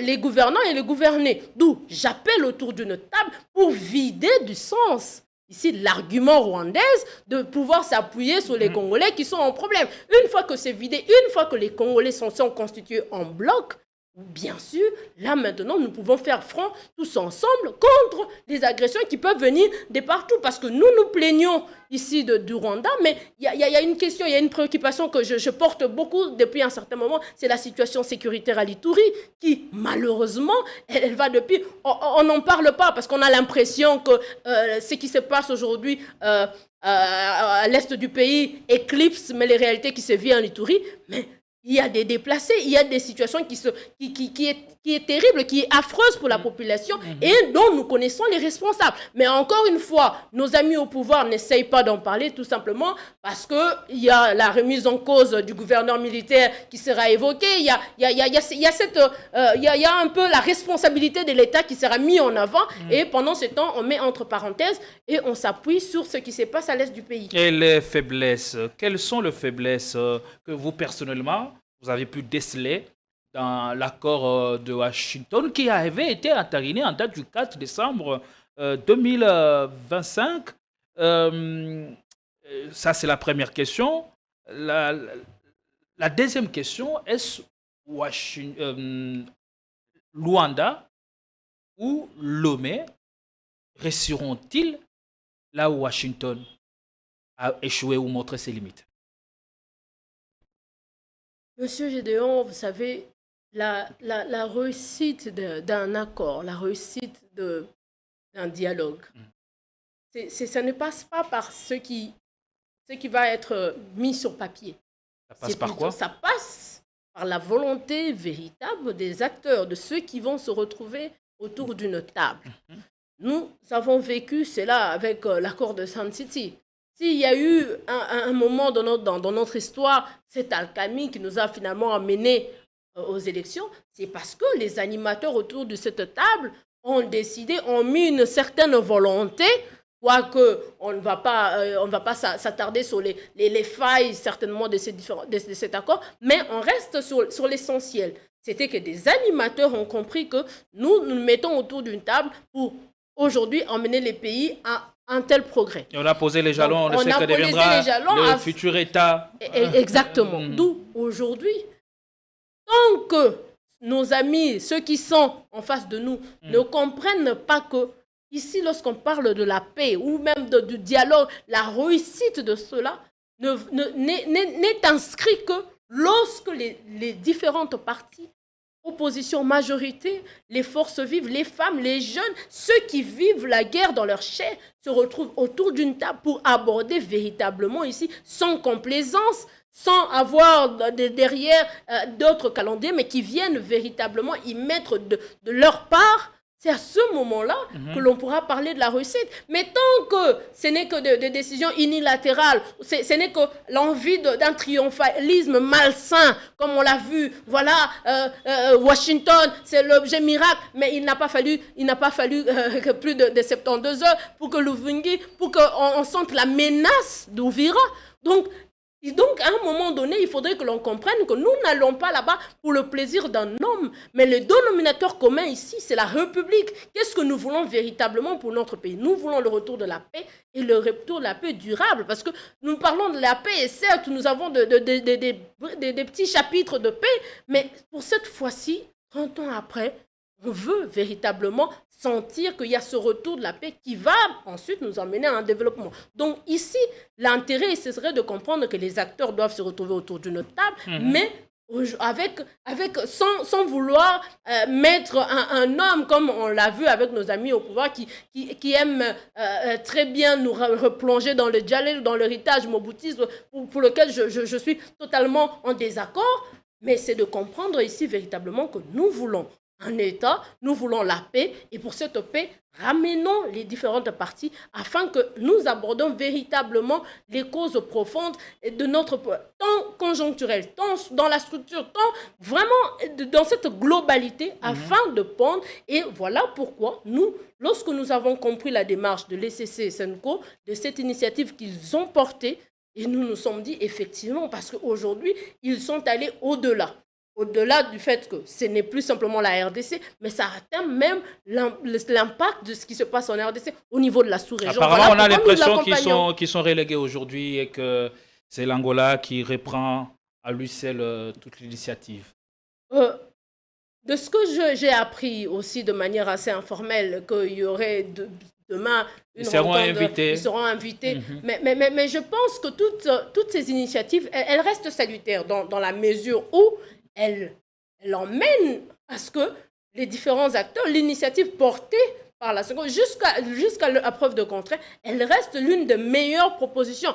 les gouvernants et les gouvernés. D'où j'appelle autour d'une table pour vider du sens ici l'argument rwandaise de pouvoir s'appuyer sur les Congolais qui sont en problème. Une fois que c'est vidé, une fois que les Congolais sont constitués en bloc, bien sûr, là maintenant, nous pouvons faire front tous ensemble contre les agressions qui peuvent venir de partout. Parce que nous nous plaignons ici du Rwanda, mais il y a une question, il y a une préoccupation que je porte beaucoup depuis un certain moment, c'est la situation sécuritaire à l'Ituri, qui malheureusement, elle va depuis... On n'en parle pas parce qu'on a l'impression que ce qui se passe aujourd'hui à l'est du pays éclipse mais les réalités qui se vivent en Ituri, mais... Il y a des déplacés, il y a des situations qui est terrible, qui est affreuse pour la population et dont nous connaissons les responsables. Mais encore une fois, nos amis au pouvoir n'essayent pas d'en parler tout simplement parce qu'il y a la remise en cause du gouverneur militaire qui sera évoquée. Il y a un peu la responsabilité de l'État qui sera mise en avant et pendant ce temps, on met entre parenthèses et on s'appuie sur ce qui se passe à l'est du pays. Et les faiblesses, quelles sont les faiblesses que vous personnellement vous avez pu déceler dans l'accord de Washington qui avait été entériné en date du 4 décembre 2025. Ça, c'est la première question. La deuxième question, est-ce Luanda ou Lomé réussiront-ils là où Washington a échoué ou montré ses limites? Monsieur Gédéon, vous savez, la réussite d'un accord, la réussite d'un dialogue, ça ne passe pas par ce qui va être mis sur papier. Ça passe par quoi? Ça passe par la volonté véritable des acteurs, de ceux qui vont se retrouver autour d'une table. Nous avons vécu cela avec l'accord de Sun City. S'il y a eu un moment dans notre histoire, cette alchimie qui nous a finalement amenés aux élections, c'est parce que les animateurs autour de cette table ont décidé, ont mis une certaine volonté, quoique on ne va pas s'attarder sur les failles certainement de cet accord, mais on reste sur l'essentiel. C'était que des animateurs ont compris que nous mettons autour d'une table pour aujourd'hui emmener les pays à un tel progrès. Et on a posé les jalons, on sait que deviendra le futur État. Exactement. D'où aujourd'hui, tant que nos amis, ceux qui sont en face de nous, ne comprennent pas que ici, lorsqu'on parle de la paix ou même du dialogue, la réussite de cela n'est inscrite que lorsque les différentes parties, opposition, majorité, les forces vives, les femmes, les jeunes, ceux qui vivent la guerre dans leur chair, se retrouvent autour d'une table pour aborder véritablement ici, sans complaisance, sans avoir derrière d'autres calendriers, mais qui viennent véritablement y mettre de leur part c'est à ce moment-là que l'on pourra parler de la réussite. Mais tant que ce n'est que des décisions unilatérales, ce n'est que l'envie d'un triomphalisme malsain, comme on l'a vu, voilà, Washington, c'est l'objet miracle, mais il n'a pas fallu que plus de 72 heures pour que Luvungi, pour qu'on sente la menace d'Ouvira. Donc, à un moment donné, il faudrait que l'on comprenne que nous n'allons pas là-bas pour le plaisir d'un homme. Mais le dénominateur commun ici, c'est la République. Qu'est-ce que nous voulons véritablement pour notre pays? Nous voulons le retour de la paix et le retour de la paix durable. Parce que nous parlons de la paix et certes, nous avons des petits chapitres de paix. Mais pour cette fois-ci, 30 ans après, on veut véritablement sentir qu'il y a ce retour de la paix qui va ensuite nous emmener à un développement. Donc ici, l'intérêt, ce serait de comprendre que les acteurs doivent se retrouver autour d'une table, mais sans vouloir mettre un homme, comme on l'a vu avec nos amis au pouvoir, qui aiment très bien nous replonger dans le djalel, dans l'héritage moboutisme, pour lequel je suis totalement en désaccord. Mais c'est de comprendre ici véritablement que nous voulons un État, nous voulons la paix, et pour cette paix, ramenons les différentes parties afin que nous abordons véritablement les causes profondes de notre tant conjoncturel, tant dans la structure, tant vraiment dans cette globalité afin de pondre. Et voilà pourquoi nous, lorsque nous avons compris la démarche de l'ECC et Senco, de cette initiative qu'ils ont portée, et nous nous sommes dit effectivement, parce qu'aujourd'hui, ils sont allés au-delà. Au-delà du fait que ce n'est plus simplement la RDC, mais ça atteint même l'impact de ce qui se passe en RDC au niveau de la sous-région. Apparemment, voilà, on a l'impression qu'ils sont relégués aujourd'hui et que c'est l'Angola qui reprend à lui seul toute l'initiative. De ce que j'ai appris aussi de manière assez informelle, qu'il y aurait demain une rencontre, ils seront invités. Mais je pense que toutes ces initiatives, elles restent salutaires dans la mesure où elle emmène à ce que les différents acteurs, l'initiative portée par la seconde, jusqu'à la preuve de contraire, elle reste l'une des meilleures propositions.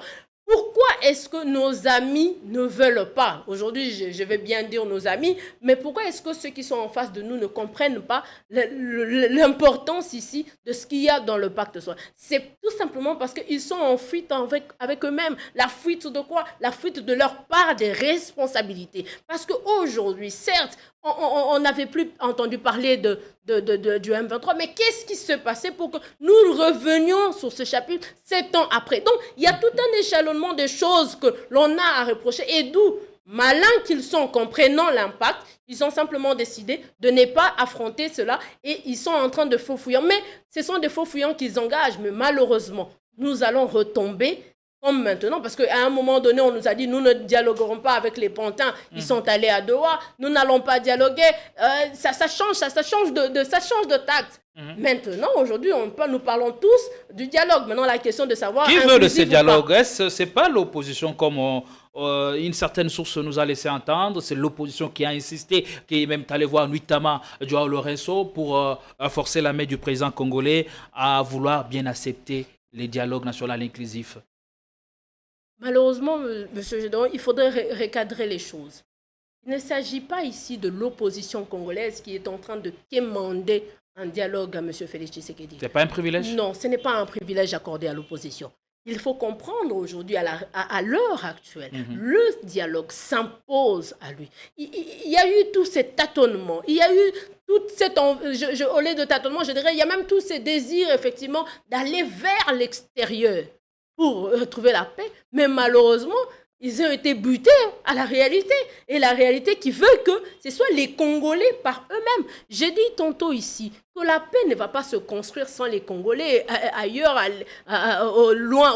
Pourquoi est-ce que nos amis ne veulent pas? Aujourd'hui, je vais bien dire nos amis, mais pourquoi est-ce que ceux qui sont en face de nous ne comprennent pas l'importance ici de ce qu'il y a dans le pacte social? C'est tout simplement parce qu'ils sont en fuite avec eux-mêmes. La fuite de quoi? La fuite de leur part des responsabilités. Parce qu'aujourd'hui, certes, on n'avait plus entendu parler du M23, mais qu'est-ce qui se passait pour que nous revenions sur ce chapitre 7 ans après? Donc, il y a tout un échelonnement de choses que l'on a à reprocher, et d'où, malins qu'ils sont, comprenant l'impact, ils ont simplement décidé de ne pas affronter cela, et ils sont en train de faux fouillants. Mais ce sont des faux fouillants qu'ils engagent, mais malheureusement, nous allons retomber comme maintenant, parce qu'à un moment donné, on nous a dit, nous ne dialoguerons pas avec les pantins, ils sont allés à Doha, nous n'allons pas dialoguer, ça change de tact. Maintenant, aujourd'hui, nous parlons tous du dialogue. Maintenant, la question de savoir... Qui veut de ce dialogue? Ce n'est pas l'opposition comme une certaine source nous a laissé entendre, c'est l'opposition qui a insisté, qui est même allé voir Nuitama Joao Lourenço pour forcer la main du président congolais à vouloir bien accepter les dialogues nationaux inclusifs. Malheureusement, M. Gédon, il faudrait recadrer les choses. Il ne s'agit pas ici de l'opposition congolaise qui est en train de quémander un dialogue à M. Félix Tshisekedi. Ce n'est pas un privilège? Non, ce n'est pas un privilège accordé à l'opposition. Il faut comprendre aujourd'hui, à l'heure actuelle, le dialogue s'impose à lui. Il y a eu tout cet tâtonnement, il y a eu toute cette... au lieu de tâtonnement, je dirais, il y a même tous ces désirs, effectivement, d'aller vers l'extérieur pour trouver la paix, mais malheureusement, ils ont été butés à la réalité. Et la réalité qui veut que ce soit les Congolais par eux-mêmes. J'ai dit tantôt ici que la paix ne va pas se construire sans les Congolais ailleurs,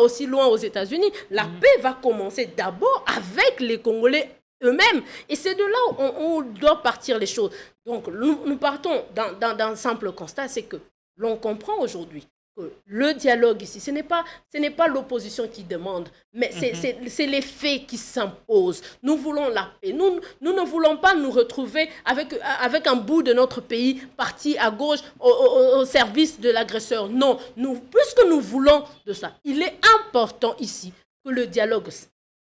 aussi loin aux États-Unis. La paix va commencer d'abord avec les Congolais eux-mêmes. Et c'est de là où on doit partir les choses. Donc nous partons d'un simple constat, c'est que l'on comprend aujourd'hui que le dialogue ici, ce n'est pas l'opposition qui demande, mais c'est les faits qui s'imposent. Nous voulons la paix. Nous ne voulons pas nous retrouver avec un bout de notre pays parti à gauche au service de l'agresseur. Non, puisque nous voulons de ça, il est important ici que le dialogue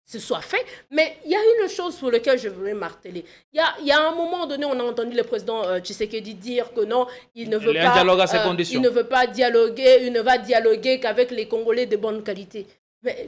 ce soit fait. Mais il y a une chose sur laquelle je voulais marteler. Il y a un moment donné, on a entendu le président Tshisekedi dire que non, il ne veut pas... dialogue à ses conditions. Il ne veut pas dialoguer, il ne va dialoguer qu'avec les Congolais de bonne qualité.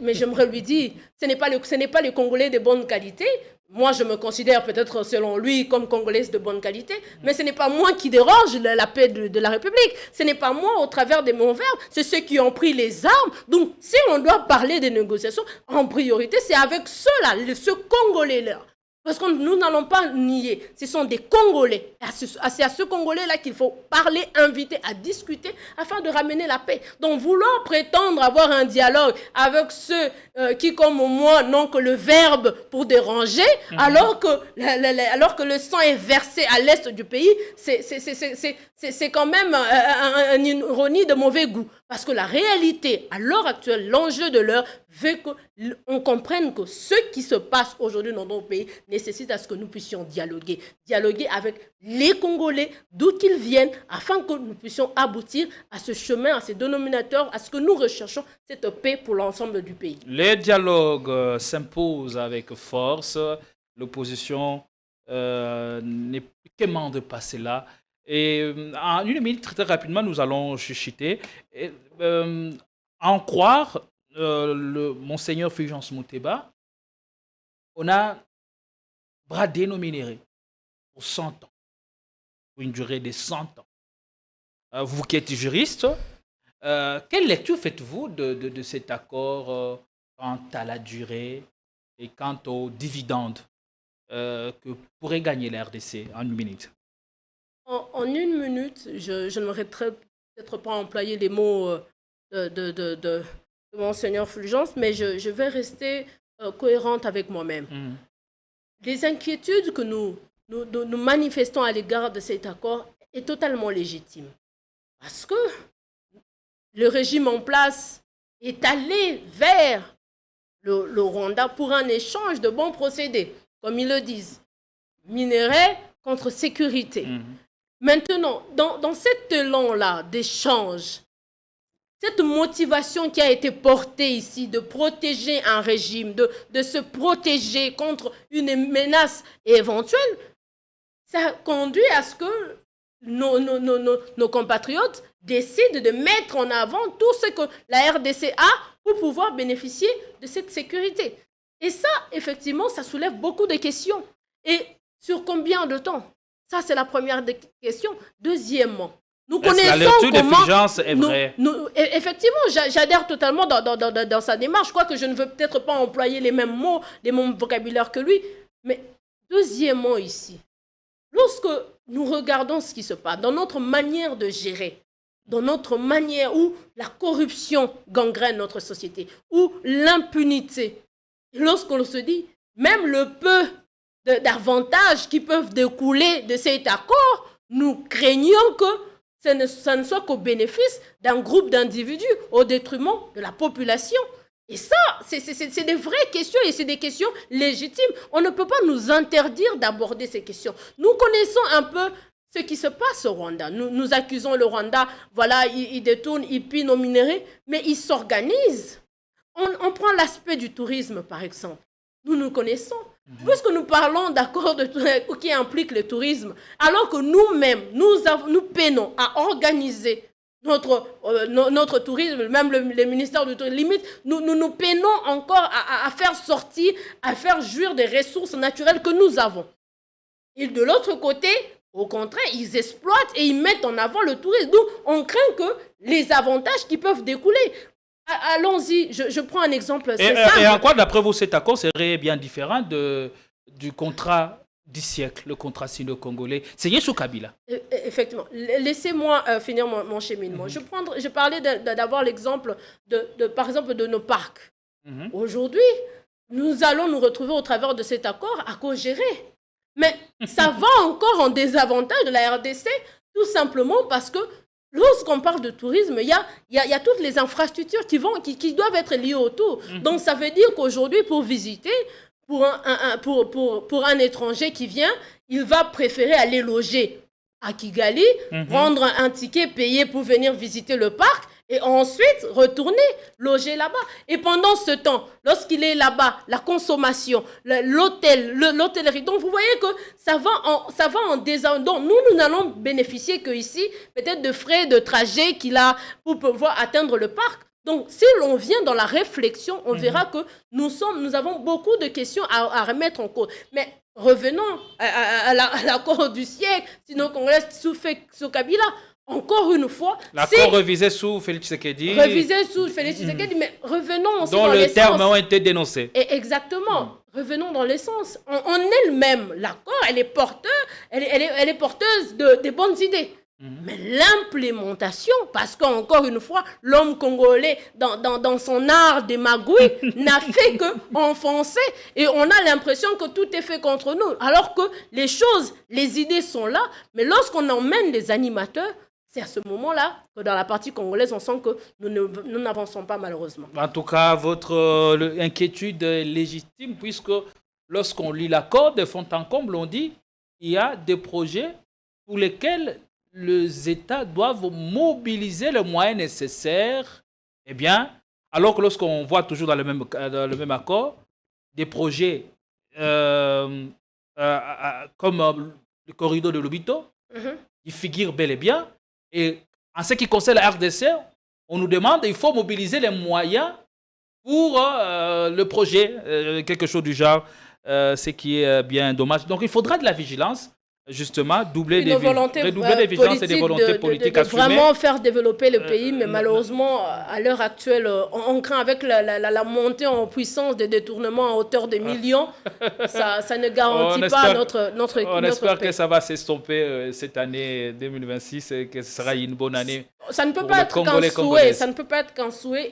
Mais j'aimerais lui dire, ce n'est pas les Congolais de bonne qualité. Moi, je me considère peut-être, selon lui, comme Congolaise de bonne qualité, mais ce n'est pas moi qui dérange la paix de la République. Ce n'est pas moi, au travers de mon verbe, c'est ceux qui ont pris les armes. Donc, si on doit parler des négociations, en priorité, c'est avec ceux-là, ce Congolais-là. Parce que nous n'allons pas nier, ce sont des Congolais. C'est à ce Congolais-là qu'il faut parler, inviter, à discuter afin de ramener la paix. Donc vouloir prétendre avoir un dialogue avec ceux qui, comme moi, n'ont que le verbe pour déranger, alors que le sang est versé à l'est du pays, c'est quand même une ironie de mauvais goût. Parce que la réalité, à l'heure actuelle, l'enjeu de l'heure veut qu'on comprenne que ce qui se passe aujourd'hui dans nos pays nécessite à ce que nous puissions dialoguer. Dialoguer avec les Congolais, d'où qu'ils viennent, afin que nous puissions aboutir à ce chemin, à ces dénominateurs, à ce que nous recherchons, cette paix pour l'ensemble du pays. Les dialogues s'imposent avec force. L'opposition n'est qu'aimant de passer là. Et en une minute, très rapidement, nous allons chuchoter. En croire le Monseigneur Fulgence Muteba, on a bradé nos minéraux pour 100 ans, pour une durée de 100 ans. Vous qui êtes juriste, quelle lecture faites-vous de cet accord quant à la durée et quant aux dividendes que pourrait gagner la RDC en une minute? En une minute, je ne m'aurais peut-être pas employé les mots de Monseigneur Fulgence, mais je vais rester cohérente avec moi-même. Les inquiétudes que nous manifestons à l'égard de cet accord est totalement légitime. Parce que le régime en place est allé vers le Rwanda pour un échange de bons procédés, comme ils le disent. Minerais contre sécurité. Maintenant, dans cet élan-là d'échange, cette motivation qui a été portée ici de protéger un régime, de se protéger contre une menace éventuelle, ça conduit à ce que nos compatriotes décident de mettre en avant tout ce que la RDC a pour pouvoir bénéficier de cette sécurité. Et ça, effectivement, ça soulève beaucoup de questions. Et sur combien de temps? Ça, c'est la première des questions. Deuxièmement, nous connaissons la lecture comment... de Fulgence est vraie. Effectivement, j'adhère totalement dans sa démarche. Je crois que je ne veux peut-être pas employer les mêmes mots, les mêmes vocabulaires que lui. Mais deuxièmement ici, lorsque nous regardons ce qui se passe dans notre manière de gérer, dans notre manière où la corruption gangrène notre société, où l'impunité, lorsqu'on se dit, même le peu d'avantages qui peuvent découler de cet accord, nous craignons que ça ne soit qu'au bénéfice d'un groupe d'individus au détriment de la population. Et ça, c'est des vraies questions et c'est des questions légitimes. On ne peut pas nous interdire d'aborder ces questions. Nous connaissons un peu ce qui se passe au Rwanda. Nous accusons le Rwanda, voilà, il détourne, il pille nos minéraux, mais il s'organise. On prend l'aspect du tourisme, par exemple. Nous connaissons. Puisque nous parlons d'accords qui impliquent le tourisme, alors que nous-mêmes, nous peinons à organiser notre tourisme, même le ministère du tourisme, limite, nous peinons encore à faire sortir, à faire jouir des ressources naturelles que nous avons. Et de l'autre côté, au contraire, ils exploitent et ils mettent en avant le tourisme. Donc, on craint que les avantages qui peuvent découler... Allons-y, je prends un exemple. Et en quoi, d'après vous, cet accord serait bien différent du contrat du siècle, le contrat sino-congolais signé sous Kabila? Effectivement. Laissez-moi finir mon cheminement. Je parlais d'avoir l'exemple, par exemple, de nos parcs. Aujourd'hui, nous allons nous retrouver au travers de cet accord à co-gérer. Mais ça va encore en désavantage de la RDC, tout simplement parce que lorsqu'on parle de tourisme, il y a toutes les infrastructures qui doivent être liées autour. Donc, ça veut dire qu'aujourd'hui, pour visiter, pour un étranger qui vient, il va préférer aller loger à Kigali, prendre un ticket, payer pour venir visiter le parc et ensuite retourner loger là-bas. Et pendant ce temps, lorsqu'il est là-bas, la consommation, l'hôtellerie, donc vous voyez que ça va en désordre. Donc nous n'allons bénéficier que ici peut-être de frais de trajet qu'il a pour pouvoir atteindre le parc. Donc, si l'on vient dans la réflexion, on verra que nous avons beaucoup de questions à remettre en cause. Mais revenons à l'accord du siècle, sinon Congolais sous Kabila. Encore une fois, l'accord revisé sous Félix Tshisekedi. Mais revenons aussi dont dans les termes ont été dénoncés. Et exactement. Revenons dans l'essence. En elle-même, l'accord, elle est porteuse de bonnes idées. Mais l'implémentation, parce qu'encore une fois, l'homme congolais, dans son art des magouilles, n'a fait qu'enfoncer. Et on a l'impression que tout est fait contre nous. Alors que les idées sont là. Mais lorsqu'on emmène les animateurs, c'est à ce moment-là que dans la partie congolaise, on sent que nous n'avançons pas malheureusement. En tout cas, votre inquiétude est légitime, puisque lorsqu'on lit l'accord de fond en comble, on dit qu'il y a des projets pour lesquels les États doivent mobiliser les moyens nécessaires. Eh bien, alors que lorsqu'on voit toujours dans le même accord, des projets comme le corridor de Lobito, qui figurent bel et bien. Et en ce qui concerne la RDC, on nous demande qu'il faut mobiliser les moyens pour le projet, quelque chose du genre, ce qui est bien dommage. Donc il faudra de la vigilance, justement, doubler des vigilances et des volontés politiques assumées. Vraiment faire développer le pays, mais malheureusement, à l'heure actuelle, on craint avec la montée en puissance des détournements à hauteur de millions, ça ne garantit pas notre On espère pays. que ça va s'estomper cette année 2026 et que ce sera une bonne année. Ça ne peut pas être qu'un souhait. Ça ne peut pas être qu'un souhait.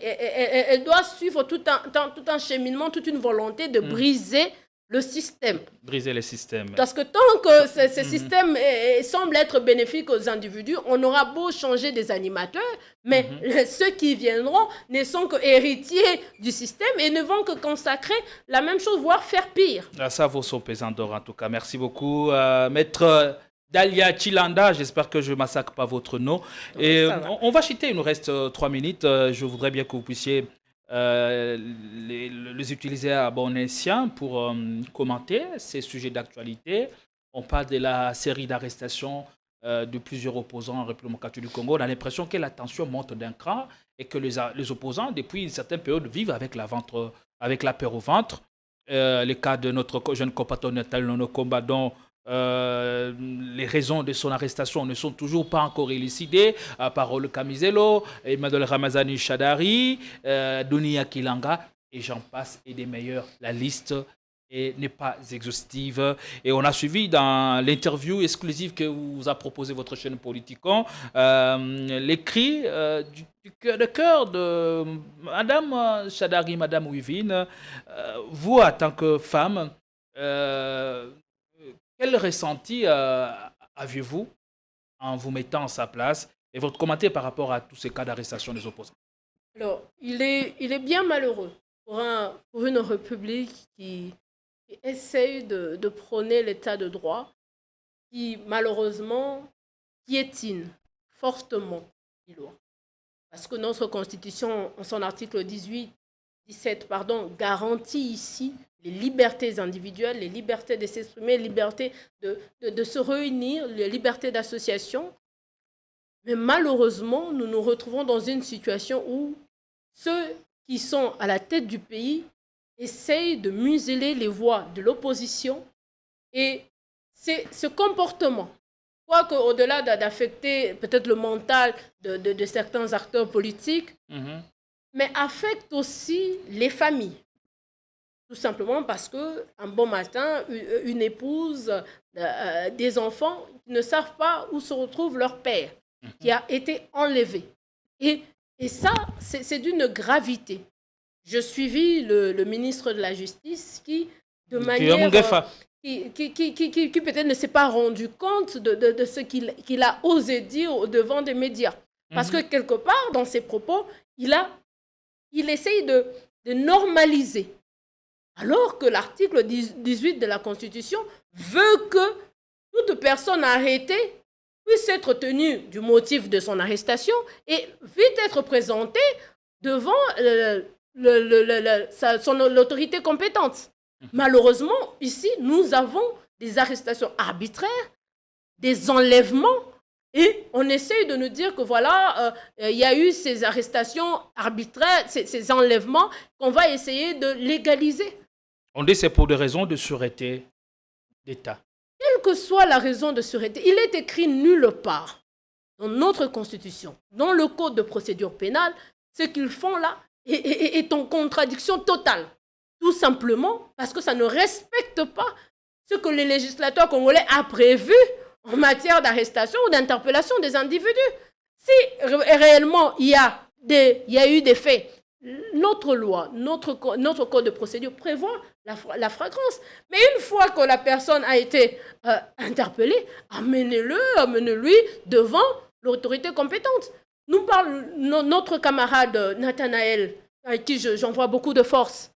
Elle doit suivre tout un cheminement, toute une volonté de briser le système. Briser les systèmes. Parce que tant que ce système semble être bénéfique aux individus, on aura beau changer des animateurs, mais ceux qui viendront ne sont qu'héritiers du système et ne vont que consacrer la même chose, voire faire pire. Ça vaut son pesant d'or en tout cas. Merci beaucoup. Maître Dalia Chilanda, j'espère que je ne massacre pas votre nom. Et on va chuter, il nous reste 3 minutes. Je voudrais bien que vous puissiez les utiliser à bon escient pour commenter ces sujets d'actualité. On parle de la série d'arrestations de plusieurs opposants en République démocratique du Congo. On a l'impression que la tension monte d'un cran et que les opposants, depuis une certaine période, vivent avec la peur au ventre. Le cas de notre jeune compatriote Talon Komba, dont les raisons de son arrestation ne sont toujours pas encore élucidées, Parole Kamizelo, Emmanuel Ramazani Chadari, Dunia Kilanga, et j'en passe et des meilleurs. La liste n'est pas exhaustive. Et on a suivi dans l'interview exclusive que vous a proposé votre chaîne Politicon les cris de cœur de Madame Chadari, Madame Wivine. Vous, en tant que femme, quel ressenti avez-vous en vous mettant à sa place et votre commentaire par rapport à tous ces cas d'arrestation des opposants? Alors, il est bien malheureux pour une république qui essaye de prôner l'état de droit, qui malheureusement piétine fortement les lois. Parce que notre Constitution, en son article 17, garantit ici les libertés individuelles, les libertés de s'exprimer, les libertés de se réunir, les libertés d'association. Mais malheureusement, nous nous retrouvons dans une situation où ceux qui sont à la tête du pays essayent de museler les voix de l'opposition. Et c'est ce comportement, quoique au-delà d'affecter peut-être le mental de certains acteurs politiques, mais affecte aussi les familles. Tout simplement parce qu'un bon matin, une épouse, des enfants ne savent pas où se retrouve leur père, qui a été enlevé. Et ça, c'est d'une gravité. Je suivis le ministre de la Justice qui, de manière... qui peut-être ne s'est pas rendu compte de ce qu'il a osé dire au devant des médias. Parce que quelque part, dans ses propos, il essaye de normaliser. Alors que l'article 18 de la Constitution veut que toute personne arrêtée puisse être tenu du motif de son arrestation et vite être présenté devant l'autorité compétente. Malheureusement, ici, nous avons des arrestations arbitraires, des enlèvements, et on essaye de nous dire que voilà, il y a eu ces arrestations arbitraires, ces enlèvements, qu'on va essayer de légaliser. On dit que c'est pour des raisons de sûreté d'État. Quelle que soit la raison de sûreté, il est écrit nulle part dans notre Constitution, dans le Code de procédure pénale, ce qu'ils font là est en contradiction totale. Tout simplement parce que ça ne respecte pas ce que le législateur congolais a prévu en matière d'arrestation ou d'interpellation des individus. Si réellement il y a eu des faits, notre loi, notre code de procédure prévoit la flagrance. Mais une fois que la personne a été interpellée, amenez-lui devant l'autorité compétente. Nous parle notre camarade Nathanaël, avec qui j'envoie beaucoup de force.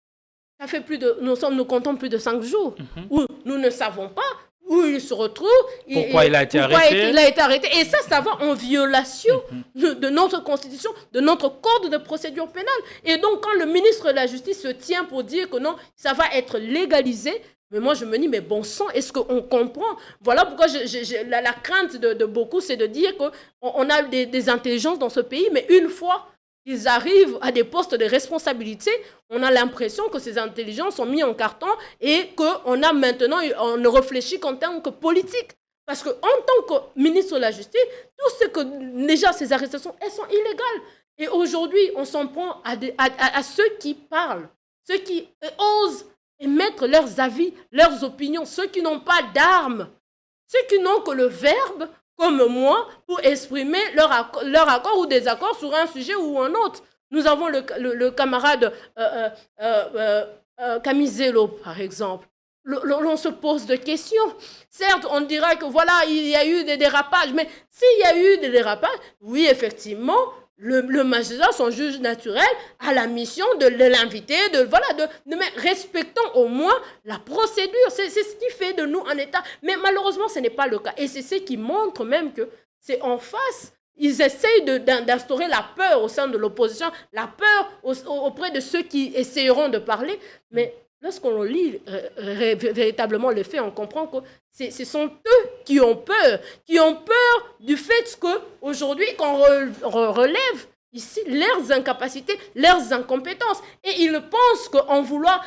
Ça fait nous comptons plus de 5 jours où nous ne savons pas où il se retrouve. Pourquoi il a été arrêté. Et ça va en violation de notre Constitution, de notre Code de procédure pénale. Et donc, quand le ministre de la Justice se tient pour dire que non, ça va être légalisé, mais moi, je me dis, mais bon sang, est-ce qu'on comprend? Voilà pourquoi la crainte de beaucoup, c'est de dire qu'on a des intelligences dans ce pays, mais une fois qu'ils arrivent à des postes de responsabilité, on a l'impression que ces intelligences sont mis en carton et qu'on a maintenant, on ne réfléchit qu'en tant que politique. Parce qu'en tant que ministre de la Justice, tout ce que déjà ces arrestations, elles sont illégales. Et aujourd'hui, on s'en prend à ceux qui parlent, ceux qui osent émettre leurs avis, leurs opinions, ceux qui n'ont pas d'armes, ceux qui n'ont que le verbe, comme moi, pour exprimer leur accord ou désaccord sur un sujet ou un autre. Nous avons le camarade Camizelo, par exemple. L'on se pose des questions. Certes, on dira que voilà, il y a eu des dérapages, mais s'il y a eu des dérapages, oui, effectivement, le magistrat, son juge naturel, a la mission de l'inviter, mais respectons au moins la procédure. C'est ce qui fait de nous un État. Mais malheureusement, ce n'est pas le cas. Et c'est ce qui montre même que c'est en face. Ils essayent d'instaurer la peur au sein de l'opposition, la peur auprès de ceux qui essayeront de parler. Mais lorsqu'on lit véritablement les faits, on comprend que ce sont eux qui ont peur du fait qu'aujourd'hui, qu'on relève ici leurs incapacités, leurs incompétences. Et ils pensent qu'en voulant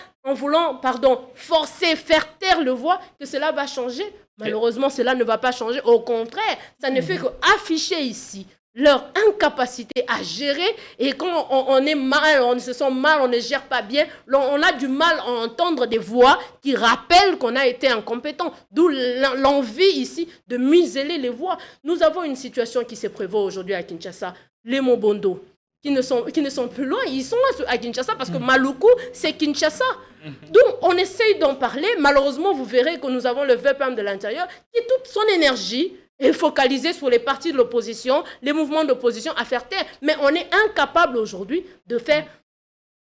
forcer, faire taire le voix, que cela va changer. Malheureusement, cela ne va pas changer. Au contraire, ça ne fait qu'afficher ici leur incapacité à gérer, et quand on est mal, on se sent mal, on ne gère pas bien, on a du mal à entendre des voix qui rappellent qu'on a été incompétent. D'où l'envie ici de museler les voix. Nous avons une situation qui se prévaut aujourd'hui à Kinshasa. Les Mobondo, qui ne sont plus loin, ils sont là à Kinshasa parce que Maluku, c'est Kinshasa. Donc, on essaye d'en parler. Malheureusement, vous verrez que nous avons le VPM de l'intérieur qui, toute son énergie, est focalisée sur les partis de l'opposition, les mouvements d'opposition à faire taire. Mais on est incapable aujourd'hui de faire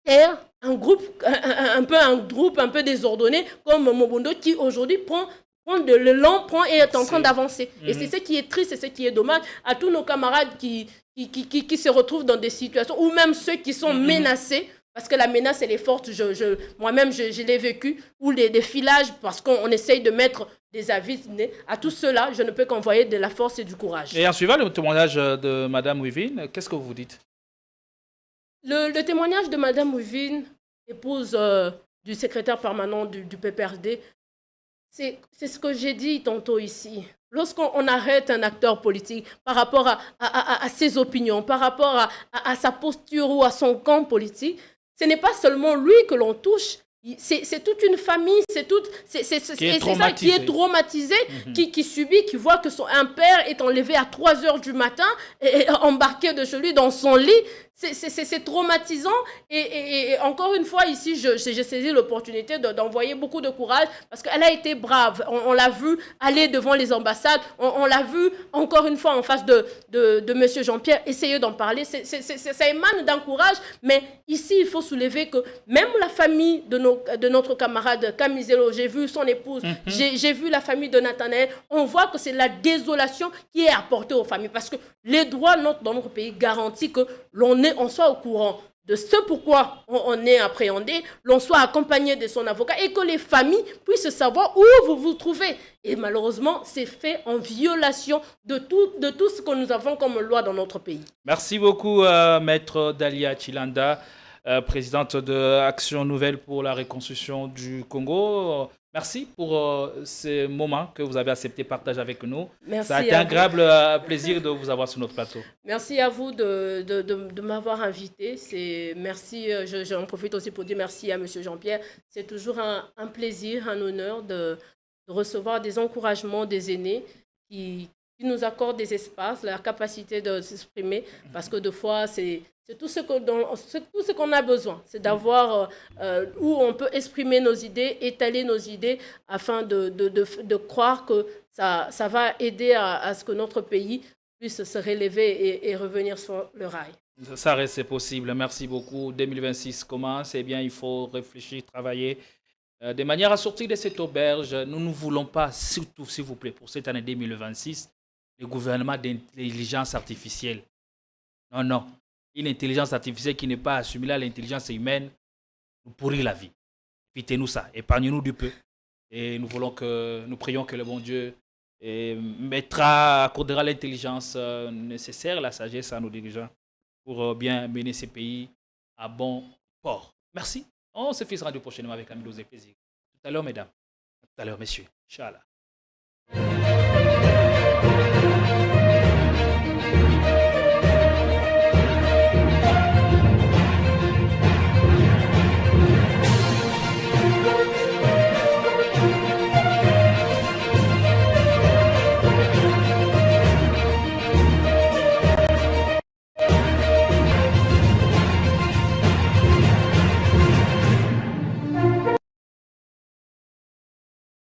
taire un groupe un peu désordonné comme Mobondo qui aujourd'hui prend de l'élan, et est en train d'avancer. Et c'est ce qui est triste, c'est ce qui est dommage à tous nos camarades qui se retrouvent dans des situations, ou même ceux qui sont menacés, parce que la menace, elle est forte. Moi-même, je l'ai vécu, ou des filages, parce qu'on essaye de mettre des avis. À tout cela, je ne peux qu'envoyer de la force et du courage. Et en suivant le témoignage de Mme Wivine, qu'est-ce que vous dites? Le témoignage de Mme Wivine, épouse du secrétaire permanent du PPRD, c'est ce que j'ai dit tantôt ici. Lorsqu'on arrête un acteur politique par rapport à ses opinions, par rapport à sa posture ou à son camp politique, ce n'est pas seulement lui que l'on touche, c'est toute une famille, c'est ça qui est traumatisé, qui subit, qui voit que un père est enlevé à 3 heures du matin et embarqué de chez lui dans son lit. c'est traumatisant. Et encore une fois, ici, j'ai saisi l'opportunité d'envoyer beaucoup de courage parce qu'elle a été brave. On l'a vu aller devant les ambassades. On l'a vu, encore une fois, en face de M. Jean-Pierre, essayer d'en parler. Ça émane d'un courage. Mais ici, il faut soulever que même la famille de notre camarade Camizelo, j'ai vu son épouse, j'ai vu la famille de Nathanaël, on voit que c'est la désolation qui est apportée aux familles. Parce que les droits dans notre pays garantissent que on soit au courant de ce pourquoi on est appréhendé, l'on soit accompagné de son avocat et que les familles puissent savoir où vous vous trouvez. Et malheureusement, c'est fait en violation de tout ce que nous avons comme loi dans notre pays. Merci beaucoup, Maître Dalia Chilanda, présidente de Action Nouvelle pour la reconstruction du Congo. Merci pour ces moments que vous avez accepté de partager avec nous. Merci. Ça a été un agréable plaisir de vous avoir sur notre plateau. Merci à vous de m'avoir invité. Merci, j'en profite aussi pour dire merci à M. Jean-Pierre. C'est toujours un plaisir, un honneur de recevoir des encouragements des aînés qui nous accordent des espaces, la capacité de s'exprimer, parce que des fois, c'est tout ce qu'on a besoin. C'est d'avoir où on peut exprimer nos idées, étaler nos idées, afin de croire que ça va aider à ce que notre pays puisse se relever et revenir sur le rail. Ça reste possible. Merci beaucoup. 2026 commence. Eh bien, il faut réfléchir, travailler de manière à sortir de cette auberge. Nous ne voulons pas, surtout, s'il vous plaît, pour cette année 2026, le gouvernement d'intelligence artificielle. Non, non. Une intelligence artificielle qui n'est pas assimilée à l'intelligence humaine nous pourrit la vie. Évitez-nous ça. Épargnez-nous du peu. Et nous prions que le bon Dieu accordera l'intelligence nécessaire, la sagesse à nos dirigeants pour bien mener ces pays à bon port. Merci. On se fixera du prochainement avec Amidose et plaisir. Tout à l'heure, mesdames. Tout à l'heure, messieurs. Inch'Allah.